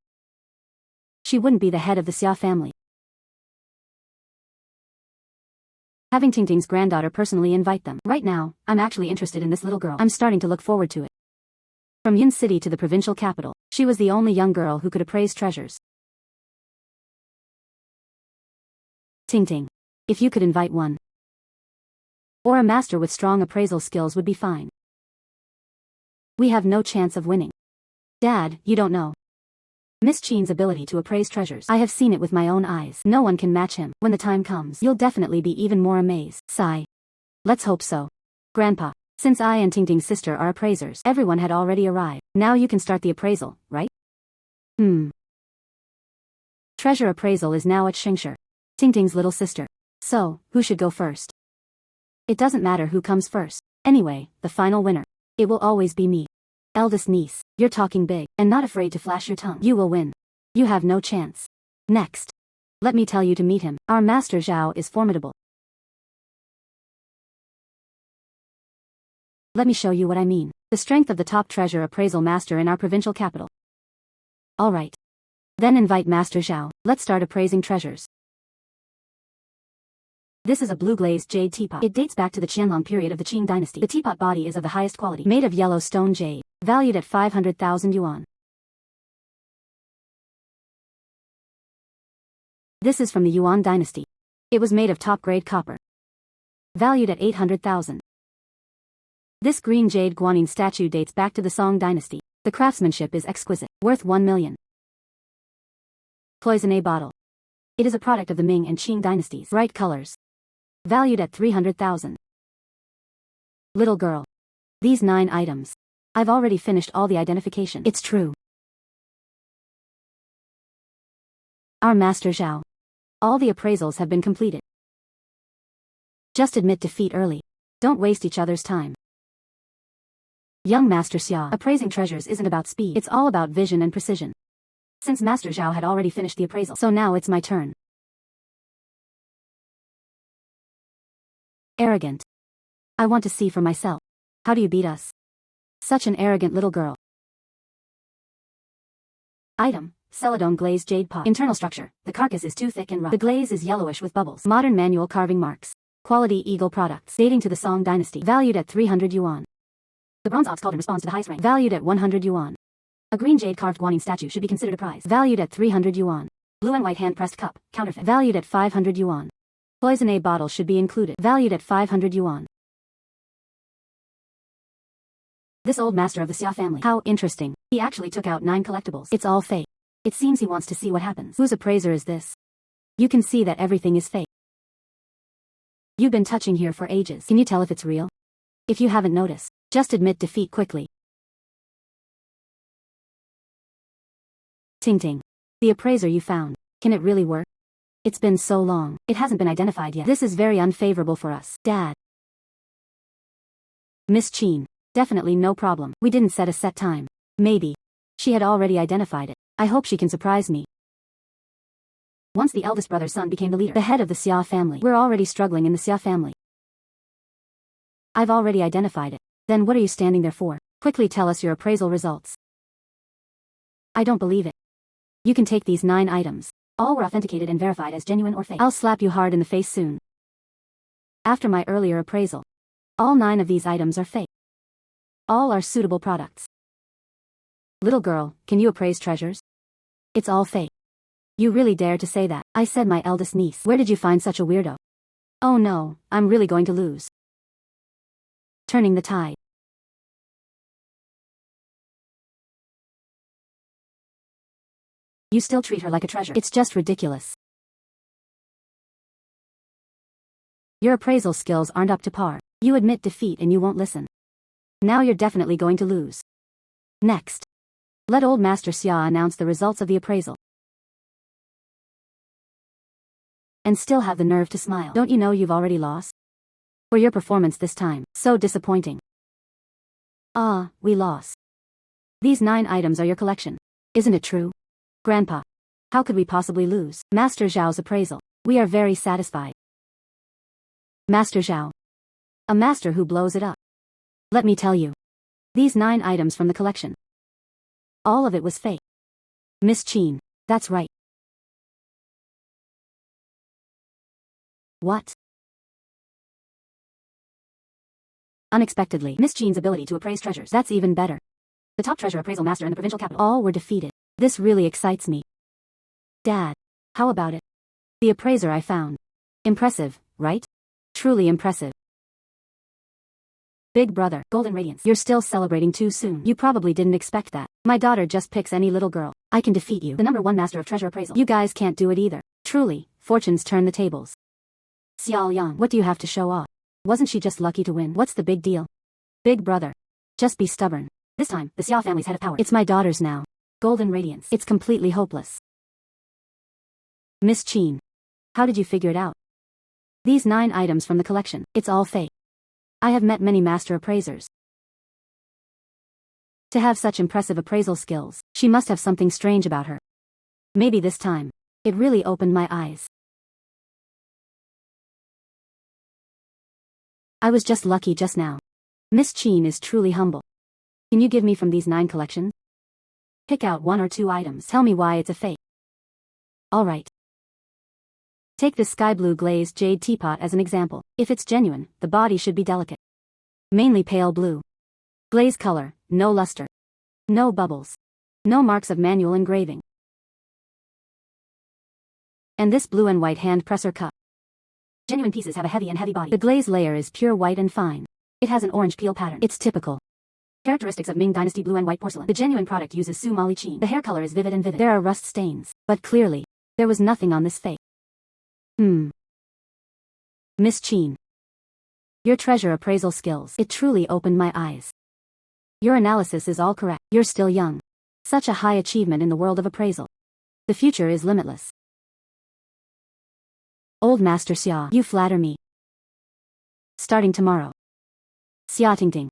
She wouldn't be the head of the Xia family. Having Tingting's granddaughter personally invite them. Right now, I'm actually interested in this little girl. I'm starting to look forward to it. From Yin City to the provincial capital, she was the only young girl who could appraise treasures. Tingting. If you could invite one. Or a master with strong appraisal skills would be fine. We have no chance of winning. Dad, you don't know. Miss Qin's ability to appraise treasures. I have seen it with my own eyes. No one can match him. When the time comes, you'll definitely be even more amazed. Sigh. Let's hope so. Grandpa, since I and Tingting's sister are appraisers, everyone had already arrived. Now you can start the appraisal, right? Treasure appraisal is now at Xingshi. Tingting's little sister. So, who should go first? It doesn't matter who comes first. Anyway, the final winner. It will always be me. Eldest niece, you're talking big, and not afraid to flash your tongue. You will win. You have no chance. Next. Let me tell you to meet him. Our master Zhao is formidable. Let me show you what I mean. The strength of the top treasure appraisal master in our provincial capital. Alright. Then invite Master Zhao. Let's start appraising treasures. This is a blue-glazed jade teapot. It dates back to the Qianlong period of the Qing dynasty. The teapot body is of the highest quality, made of yellow stone jade, valued at 500,000 yuan. This is from the Yuan dynasty. It was made of top-grade copper, valued at 800,000. This green jade guanyin statue dates back to the Song dynasty. The craftsmanship is exquisite, worth 1 million. Cloisonné bottle. It is a product of the Ming and Qing dynasties. Bright colors. Valued at 300,000. Little girl. These 9 items. I've already finished all the identification. It's true. Our Master Zhao. All the appraisals have been completed. Just admit defeat early. Don't waste each other's time. Young Master Xia. Appraising treasures isn't about speed. It's all about vision and precision. Since Master Zhao had already finished the appraisal, so now it's my turn. Arrogant. I want to see for myself. How do you beat us? Such an arrogant little girl. Item. Celadone glazed jade pot. Internal structure. The carcass is too thick and rough. The glaze is yellowish with bubbles. Modern manual carving marks. Quality eagle products. Dating to the Song dynasty. Valued at 300 yuan. The bronze ox cauldron responds to the highest rank. Valued at 100 yuan. A green jade carved guanyin statue should be considered a prize. Valued at 300 yuan. Blue and white hand pressed cup. Counterfeit. Valued at 500 yuan. Cloisonné bottle should be included. Valued at 500 yuan. This old master of the Xia family. How interesting. He actually took out 9 collectibles. It's all fake. It seems he wants to see what happens. Whose appraiser is this? You can see that everything is fake. You've been touching here for ages. Can you tell if it's real? If you haven't noticed, just admit defeat quickly. Tingting. The appraiser you found. Can it really work? It's been so long. It hasn't been identified yet. This is very unfavorable for us. Dad. Miss Qin. Definitely no problem. We didn't set a set time. Maybe. She had already identified it. I hope she can surprise me. Once the eldest brother's son became the leader, the head of the Xia family. We're already struggling in the Xia family. I've already identified it. Then what are you standing there for? Quickly tell us your appraisal results. I don't believe it. You can take these 9 items. All were authenticated and verified as genuine or fake. I'll slap you hard in the face soon. After my earlier appraisal, all 9 of these items are fake. All are suitable products. Little girl, can you appraise treasures? It's all fake. You really dare to say that? I said my eldest niece. Where did you find such a weirdo? Oh no, I'm really going to lose. Turning the tide. You still treat her like a treasure. It's just ridiculous. Your appraisal skills aren't up to par. You admit defeat and you won't listen. Now you're definitely going to lose. Next. Let old Master Xia announce the results of the appraisal. And still have the nerve to smile. Don't you know you've already lost? For your performance this time. So disappointing. Ah, we lost. These 9 items are your collection. Isn't it true? Grandpa. How could we possibly lose? Master Zhao's appraisal. We are very satisfied. Master Zhao. A master who blows it up. Let me tell you. These 9 items from the collection. All of it was fake. Miss Qin. That's right. What? Unexpectedly, Miss Qin's ability to appraise treasures. That's even better. The top treasure appraisal master in the provincial capital. All were defeated. This really excites me. Dad. How about it? The appraiser I found. Impressive, right? Truly impressive. Big brother, Golden Radiance. You're still celebrating too soon. You probably didn't expect that. My daughter just picks any little girl. I can defeat you. The #1 master of treasure appraisal. You guys can't do it either. Truly, fortunes turn the tables. Xiao Yang, what do you have to show off? Wasn't she just lucky to win? What's the big deal? Big brother. Just be stubborn. This time, the Xia family's head of power. It's my daughter's now. Golden Radiance. It's completely hopeless. Miss Qin. How did you figure it out? These 9 items from the collection. It's all fake. I have met many master appraisers. To have such impressive appraisal skills, she must have something strange about her. Maybe this time. It really opened my eyes. I was just lucky just now. Miss Qin is truly humble. Can you give me from these 9 collections? Pick out 1 or 2 items. Tell me why it's a fake. Alright. Take this sky blue glazed jade teapot as an example. If it's genuine, the body should be delicate. Mainly pale blue. Glaze color, no luster. No bubbles. No marks of manual engraving. And this blue and white hand presser cup. Genuine pieces have a heavy body. The glaze layer is pure white and fine. It has an orange peel pattern. It's typical. Characteristics of Ming Dynasty blue and white porcelain. The genuine product uses Su Mali Qin. The hair color is vivid and vivid. There are rust stains, but clearly, there was nothing on this fake. Miss Qin. Your treasure appraisal skills. It truly opened my eyes. Your analysis is all correct. You're still young. Such a high achievement in the world of appraisal. The future is limitless. Old Master Xia, you flatter me. Starting tomorrow. Xia Tingting.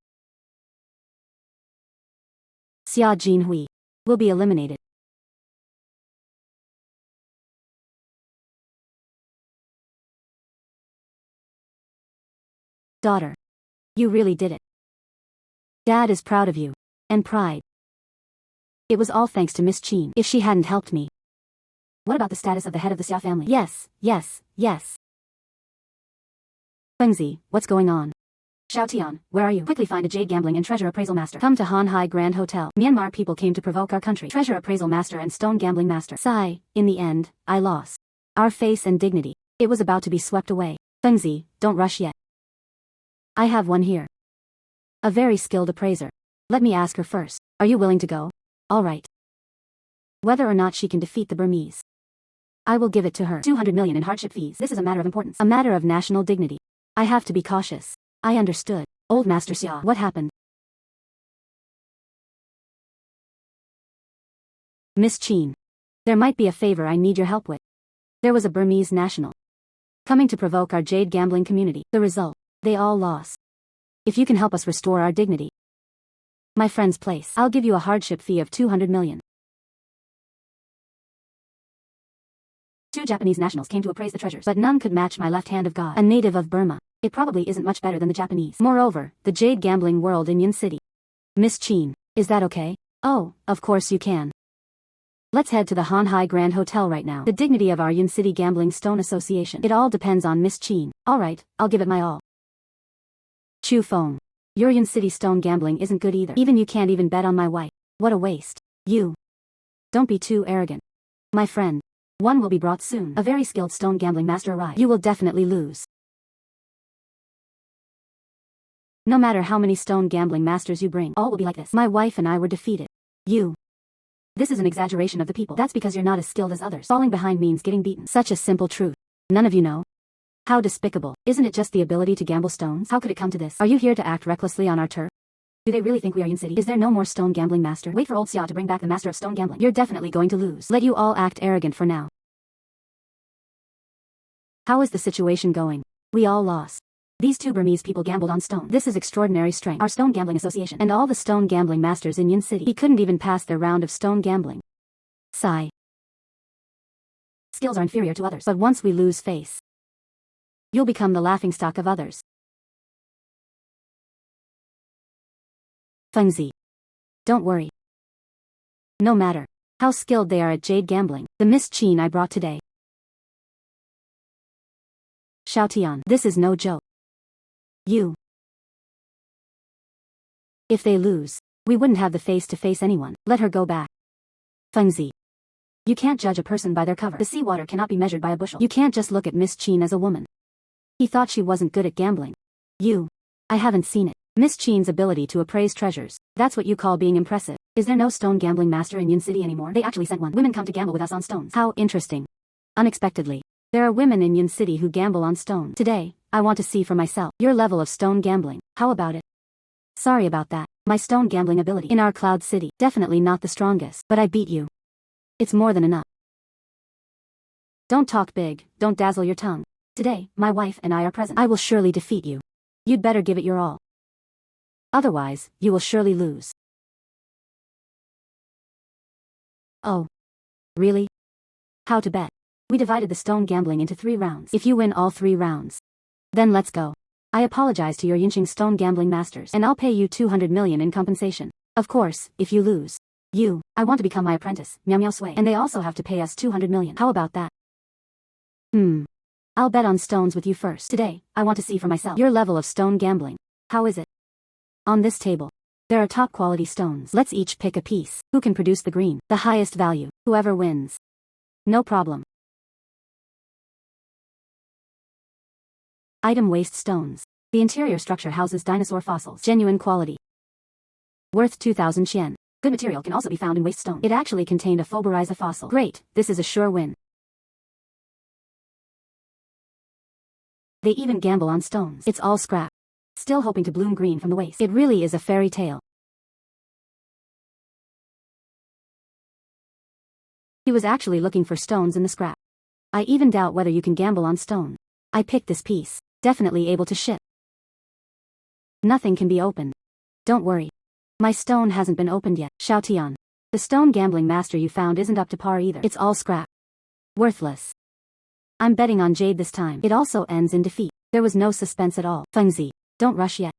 Xia Jinhui will be eliminated. Daughter. You really did it. Dad is proud of you. And pride. It was all thanks to Miss Qin. If she hadn't helped me. What about the status of the head of the Xia family? Yes. Fengzi, what's going on? Xiao Tian, where are you? Quickly find a jade gambling and treasure appraisal master. Come to Hanhai Grand Hotel. Myanmar people came to provoke our country. Treasure appraisal master and stone gambling master. Sigh, in the end, I lost. Our face and dignity. It was about to be swept away. Fengzi, don't rush yet. I have one here. A very skilled appraiser. Let me ask her first. Are you willing to go? All right. Whether or not she can defeat the Burmese. I will give it to her. 200 million in hardship fees. This is a matter of importance. A matter of national dignity. I have to be cautious. I understood. Old Master Xia, what happened? Miss Qin. There might be a favor I need your help with. There was a Burmese national coming to provoke our jade gambling community. The result, they all lost. If you can help us restore our dignity. My friend's place. I'll give you a hardship fee of 200 million. 2 Japanese nationals came to appraise the treasures, but none could match my left hand of God, a native of Burma. It probably isn't much better than the Japanese. Moreover, the jade gambling world in Yin City. Miss Qin, is that okay? Oh, of course you can. Let's head to the Hanhai Grand Hotel right now. The dignity of our Yin City Gambling Stone Association. It all depends on Miss Qin. Alright, I'll give it my all. Chu Feng. Your Yin City stone gambling isn't good either. Even you can't even bet on my wife. What a waste. You. Don't be too arrogant. My friend. One will be brought soon. A very skilled stone gambling master arrived. You will definitely lose. No matter how many stone gambling masters you bring, all will be like this. My wife and I were defeated. You. This is an exaggeration of the people. That's because you're not as skilled as others. Falling behind means getting beaten. Such a simple truth. None of you know. How despicable. Isn't it just the ability to gamble stones? How could it come to this? Are you here to act recklessly on our turf? Do they really think we are Yin City? Is there no more stone gambling master? Wait for old Xia to bring back the master of stone gambling. You're definitely going to lose. Let you all act arrogant for now. How is the situation going? We all lost. These 2 Burmese people gambled on stone. This is extraordinary strength. Our stone gambling association and all the stone gambling masters in Yin City. He couldn't even pass their round of stone gambling. Sigh. Skills are inferior to others, but once we lose face, you'll become the laughingstock of others. Fengzi. Don't worry. No matter how skilled they are at jade gambling, the Miss Qin I brought today. Xiaotian. This is no joke. You. If they lose, we wouldn't have the face to face anyone. Let her go back. Fengzi. You can't judge a person by their cover. The seawater cannot be measured by a bushel. You can't just look at Miss Qin as a woman. He thought she wasn't good at gambling. You. I haven't seen it. Miss Qin's ability to appraise treasures. That's what you call being impressive. Is there no stone gambling master in Yin City anymore? They actually sent one. Women come to gamble with us on stones. How interesting. Unexpectedly. There are women in Yin City who gamble on stone. Today, I want to see for myself your level of stone gambling. How about it? Sorry about that. My stone gambling ability in our Cloud City, definitely not the strongest, but I beat you. It's more than enough. Don't talk big, don't dazzle your tongue. Today, my wife and I are present. I will surely defeat you. You'd better give it your all. Otherwise, you will surely lose. Oh. Really? How to bet? We divided the stone gambling into 3 rounds. If you win all 3 rounds, then let's go. I apologize to your Yinqing stone gambling masters, and I'll pay you 200 million in compensation. Of course, if you lose. I want to become my apprentice, Miao Miao Sui, and they also have to pay us 200 million. How about that? I'll bet on stones with you first. Today, I want to see for myself your level of stone gambling. How is it? On this table, there are top quality stones. Let's each pick a piece. Who can produce the green, the highest value? Whoever wins. No problem. Item waste stones. The interior structure houses dinosaur fossils. Genuine quality. Worth 2,000 yen. Good material can also be found in waste stone. It actually contained a Phoboriza fossil. Great, this is a sure win. They even gamble on stones. It's all scrap. Still hoping to bloom green from the waste. It really is a fairy tale. He was actually looking for stones in the scrap. I even doubt whether you can gamble on stone. I picked this piece. Definitely able to ship. Nothing can be opened. Don't worry. My stone hasn't been opened yet. Xiaotian. The stone gambling master you found isn't up to par either. It's all scrap. Worthless. I'm betting on jade this time. It also ends in defeat. There was no suspense at all. Fengzi. Don't rush yet.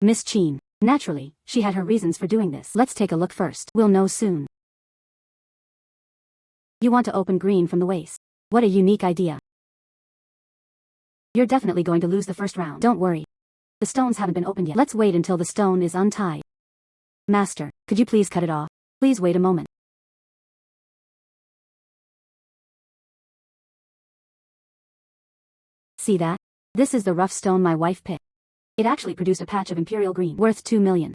Miss Qin. Naturally, she had her reasons for doing this. Let's take a look first. We'll know soon. You want to open green from the waist. What a unique idea. You're definitely going to lose the first round. Don't worry. The stones haven't been opened yet. Let's wait until the stone is untied. Master, could you please cut it off? Please wait a moment. See that? This is the rough stone my wife picked. It actually produced a patch of imperial green, worth 2 million.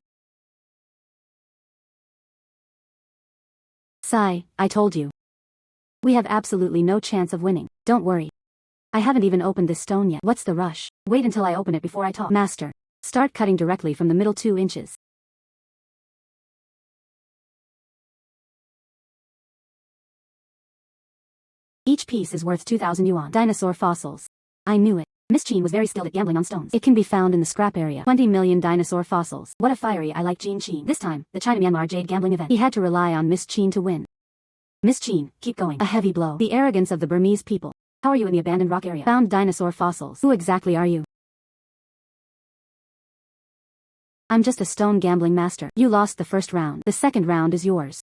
Sigh, I told you. We have absolutely no chance of winning. Don't worry. I haven't even opened this stone yet. What's the rush? Wait until I open it before I talk. Master, start cutting directly from the middle 2 inches. Each piece is worth 2,000 yuan. Dinosaur fossils. I knew it. Miss Qin was very skilled at gambling on stones. It can be found in the scrap area. 20 million dinosaur fossils. What a fiery I like Qin. This time, the China Myanmar jade gambling event. He had to rely on Miss Qin to win. Miss Qin, keep going. A heavy blow. The arrogance of the Burmese people. How are you in the abandoned rock area? Found dinosaur fossils. Who exactly are you? I'm just a stone gambling master. You lost the first round. The second round is yours.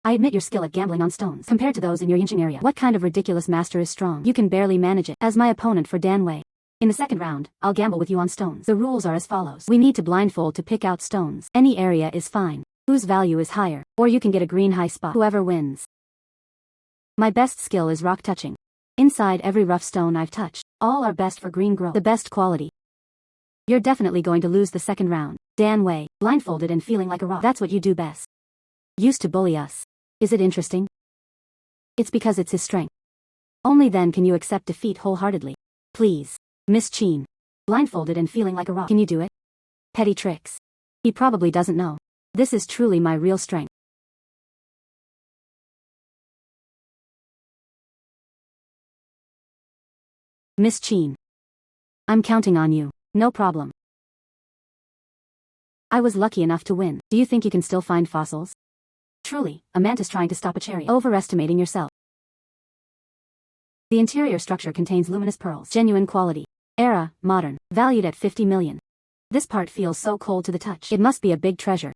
I admit your skill at gambling on stones. Compared to those in your Yinching area, what kind of ridiculous master is strong? You can barely manage it. As my opponent for Danwei. In the second round, I'll gamble with you on stones. The rules are as follows. We need to blindfold to pick out stones. Any area is fine. Whose value is higher. Or you can get a green high spot. Whoever wins. My best skill is rock touching. Inside every rough stone I've touched, all are best for green growth. The best quality. You're definitely going to lose the second round. Danwei, blindfolded and feeling like a rock. That's what you do best. Used to bully us. Is it interesting? It's because it's his strength. Only then can you accept defeat wholeheartedly. Please. Miss Qin. Blindfolded and feeling like a rock. Can you do it? Petty tricks. He probably doesn't know. This is truly my real strength. Miss Qin. I'm counting on you. No problem. I was lucky enough to win. Do you think you can still find fossils? Truly, a mantis trying to stop a chariot. Overestimating yourself. The interior structure contains luminous pearls. Genuine quality. Era, modern. Valued at 50 million. This part feels so cold to the touch. It must be a big treasure.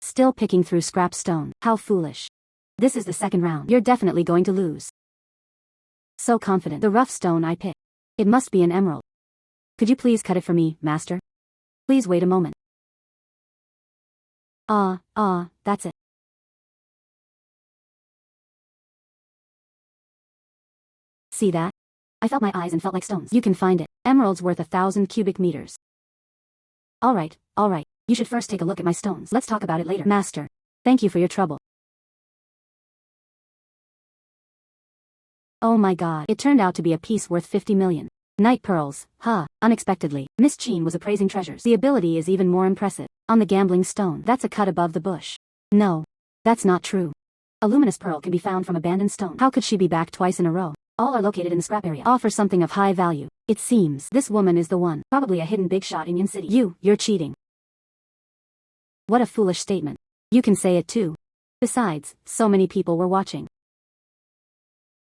Still picking through scrap stone. How foolish. This is the second round. You're definitely going to lose. So confident. The rough stone I picked. It must be an emerald. Could you please cut it for me, master? Please wait a moment. That's it. See that? I felt my eyes and felt like stones. You can find it. Emerald's worth 1,000 cubic meters. Alright. You should first take a look at my stones. Let's talk about it later. Master. Thank you for your trouble. Oh my god. It turned out to be a piece worth 50 million. Night pearls. Unexpectedly. Miss Qin was appraising treasures. The ability is even more impressive. On the gambling stone. That's a cut above the bush. No. That's not true. A luminous pearl can be found from abandoned stone. How could she be back twice in a row? All are located in the scrap area. Offer something of high value. It seems this woman is the one. Probably a hidden big shot in Yin City. You're cheating. What a foolish statement. You can say it too. Besides, so many people were watching.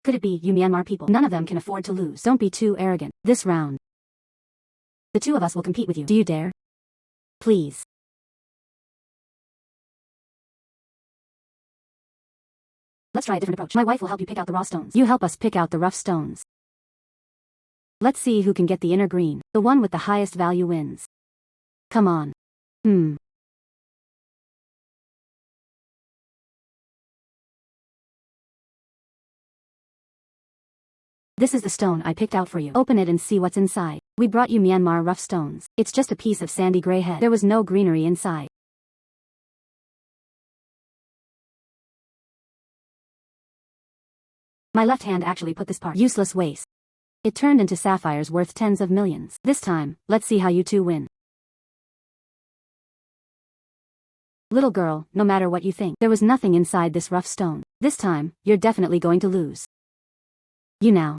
Could it be you Myanmar people? None of them can afford to lose. Don't be too arrogant. This round. The two of us will compete with you. Do you dare? Please. Let's try a different approach. My wife will help you pick out the raw stones. You help us pick out the rough stones. Let's see who can get the inner green. The one with the highest value wins. Come on. This is the stone I picked out for you. Open it and see what's inside. We brought you Myanmar rough stones. It's just a piece of sandy gray head. There was no greenery inside. My left hand actually put this part. Useless waste. It turned into sapphires worth tens of millions. This time, let's see how you two win. Little girl, no matter what you think, there was nothing inside this rough stone. This time, you're definitely going to lose. You now.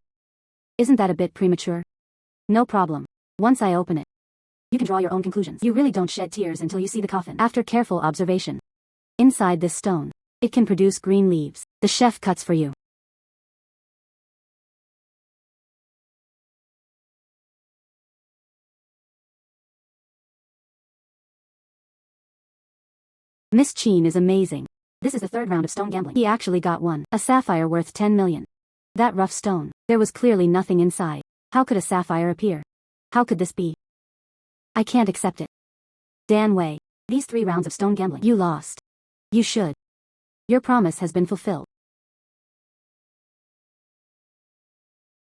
Isn't that a bit premature? No problem. Once I open it, you can draw your own conclusions. You really don't shed tears until you see the coffin. After careful observation. Inside this stone, it can produce green leaves. The chef cuts for you. Miss Qin is amazing. This is the third round of stone gambling. He actually got one. A sapphire worth 10 million. That rough stone. There was clearly nothing inside. How could a sapphire appear? How could this be? I can't accept it. Danwei. These 3 rounds of stone gambling. You lost. You should. Your promise has been fulfilled.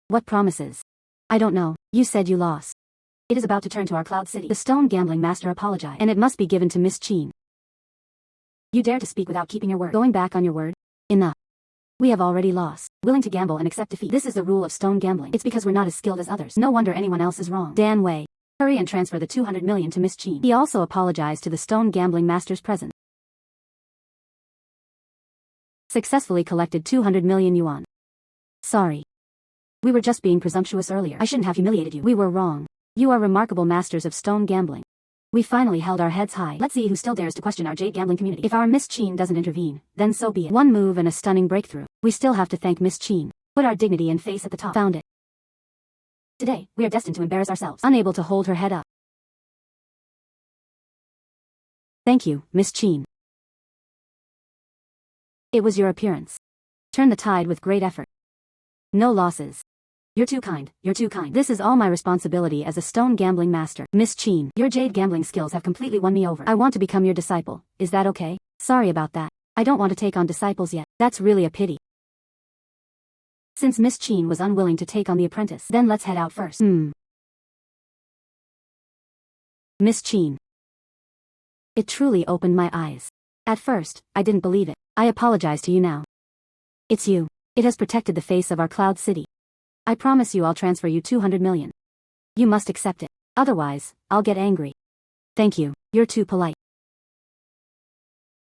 What promises? I don't know. You said you lost. It is about to turn to our Cloud City. The stone gambling master apologized. And it must be given to Miss Qin. You dare to speak without keeping your word. Going back on your word? Enough. We have already lost. Willing to gamble and accept defeat. This is the rule of stone gambling. It's because we're not as skilled as others. No wonder anyone else is wrong. Danwei. Hurry and transfer the 200 million to Miss Qin. He also apologized to the stone gambling masters present. Successfully collected 200 million yuan. Sorry. We were just being presumptuous earlier. I shouldn't have humiliated you. We were wrong. You are remarkable masters of stone gambling. We finally held our heads high. Let's see who still dares to question our jade gambling community. If our Miss Qin doesn't intervene, then so be it. One move and a stunning breakthrough. We still have to thank Miss Qin. Put our dignity and face at the top. Found it. Today, we are destined to embarrass ourselves. Unable to hold her head up. Thank you, Miss Qin. It was your appearance. Turn the tide with great effort. No losses. You're too kind, you're too kind. This is all my responsibility as a stone gambling master. Miss Qin, your jade gambling skills have completely won me over. I want to become your disciple. Is that okay? Sorry about that. I don't want to take on disciples yet. That's really a pity. Since Miss Qin was unwilling to take on the apprentice, then let's head out first. Miss Qin. It truly opened my eyes. At first, I didn't believe it. I apologize to you now. It's you. It has protected the face of our cloud city. I promise you I'll transfer you 200 million. You must accept it. Otherwise, I'll get angry. Thank you. You're too polite.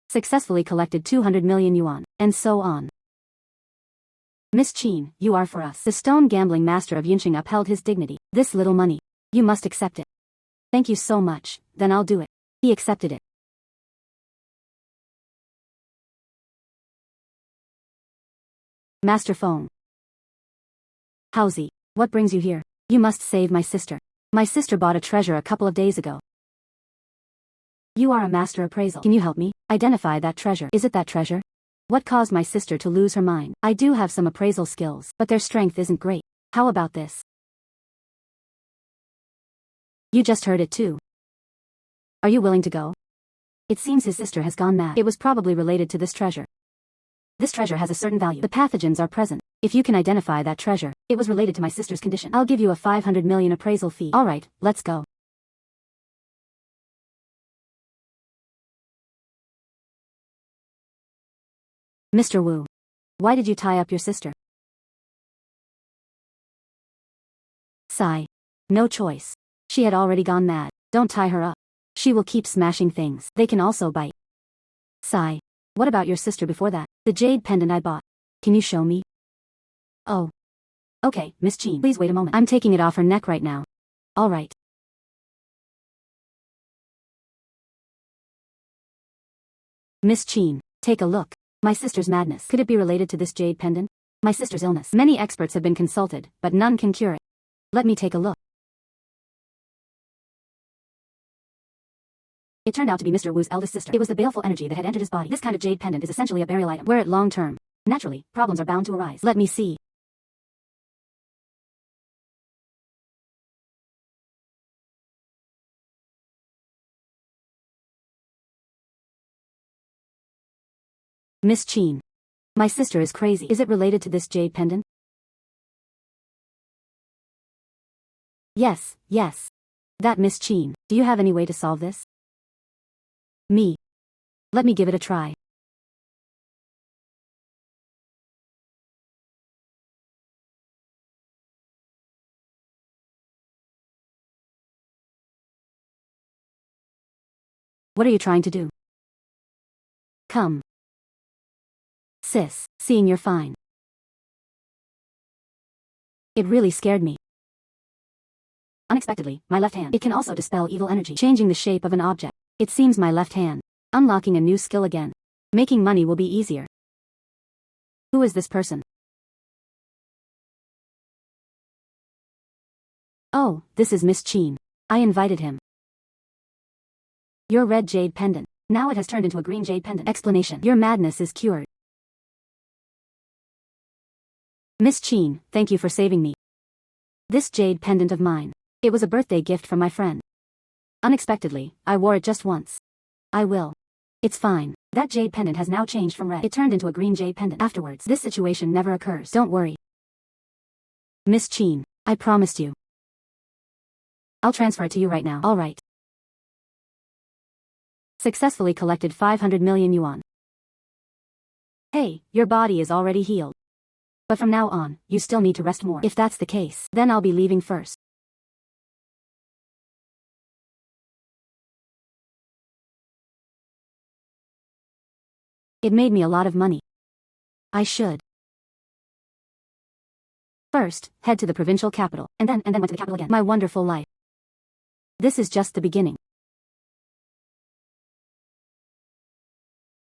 Successfully collected 200 million yuan, and so on. Miss Qin, you are for us. The stone gambling master of Yinqing upheld his dignity. This little money. You must accept it. Thank you so much, then I'll do it. He accepted it. Master Feng. Howsy, what brings you here? You must save my sister. My sister bought a treasure a couple of days ago. You are a master appraisal. Can you help me identify that treasure? Is it that treasure? What caused my sister to lose her mind? I do have some appraisal skills, but their strength isn't great. How about this? You just heard it too. Are you willing to go? It seems his sister has gone mad. It was probably related to this treasure. This treasure has a certain value. The pathogens are present. If you can identify that treasure, it was related to my sister's condition. I'll give you a 500 million appraisal fee. Alright, let's go. Mr. Wu. Why did you tie up your sister? Sigh. No choice. She had already gone mad. Don't tie her up. She will keep smashing things. They can also bite. Sigh. What about your sister before that? The jade pendant I bought. Can you show me? Oh. Okay, Miss Qin. Please wait a moment. I'm taking it off her neck right now. Alright. Miss Qin, take a look. My sister's madness. Could it be related to this jade pendant? My sister's illness. Many experts have been consulted, but none can cure it. Let me take a look. It turned out to be Mr. Wu's eldest sister. It was the baleful energy that had entered his body. This kind of jade pendant is essentially a burial item. Wear it long term. Naturally, problems are bound to arise. Let me see. Miss Qin. My sister is crazy. Is it related to this jade pendant? Yes, yes. That Miss Qin. Do you have any way to solve this? Me. Let me give it a try. What are you trying to do? Come. Sis, seeing you're fine. It really scared me. Unexpectedly, my left hand. It can also dispel evil energy, changing the shape of an object. It seems my left hand. Unlocking a new skill again. Making money will be easier. Who is this person? Oh, this is Miss Qin. I invited him. Your red jade pendant. Now it has turned into a green jade pendant. Explanation. Your madness is cured. Miss Qin, thank you for saving me. This jade pendant of mine. It was a birthday gift from my friend. Unexpectedly, I wore it just once. I will. It's fine. That jade pendant has now changed from red. It turned into a green jade pendant. Afterwards, this situation never occurs. Don't worry. Miss Qin, I promised you. I'll transfer it to you right now. Alright. Successfully collected 500 million yuan. Hey, your body is already healed. But from now on, you still need to rest more. If that's the case, then I'll be leaving first. It made me a lot of money. I should. First, head to the provincial capital, and then went to the capital again. My wonderful life. This is just the beginning.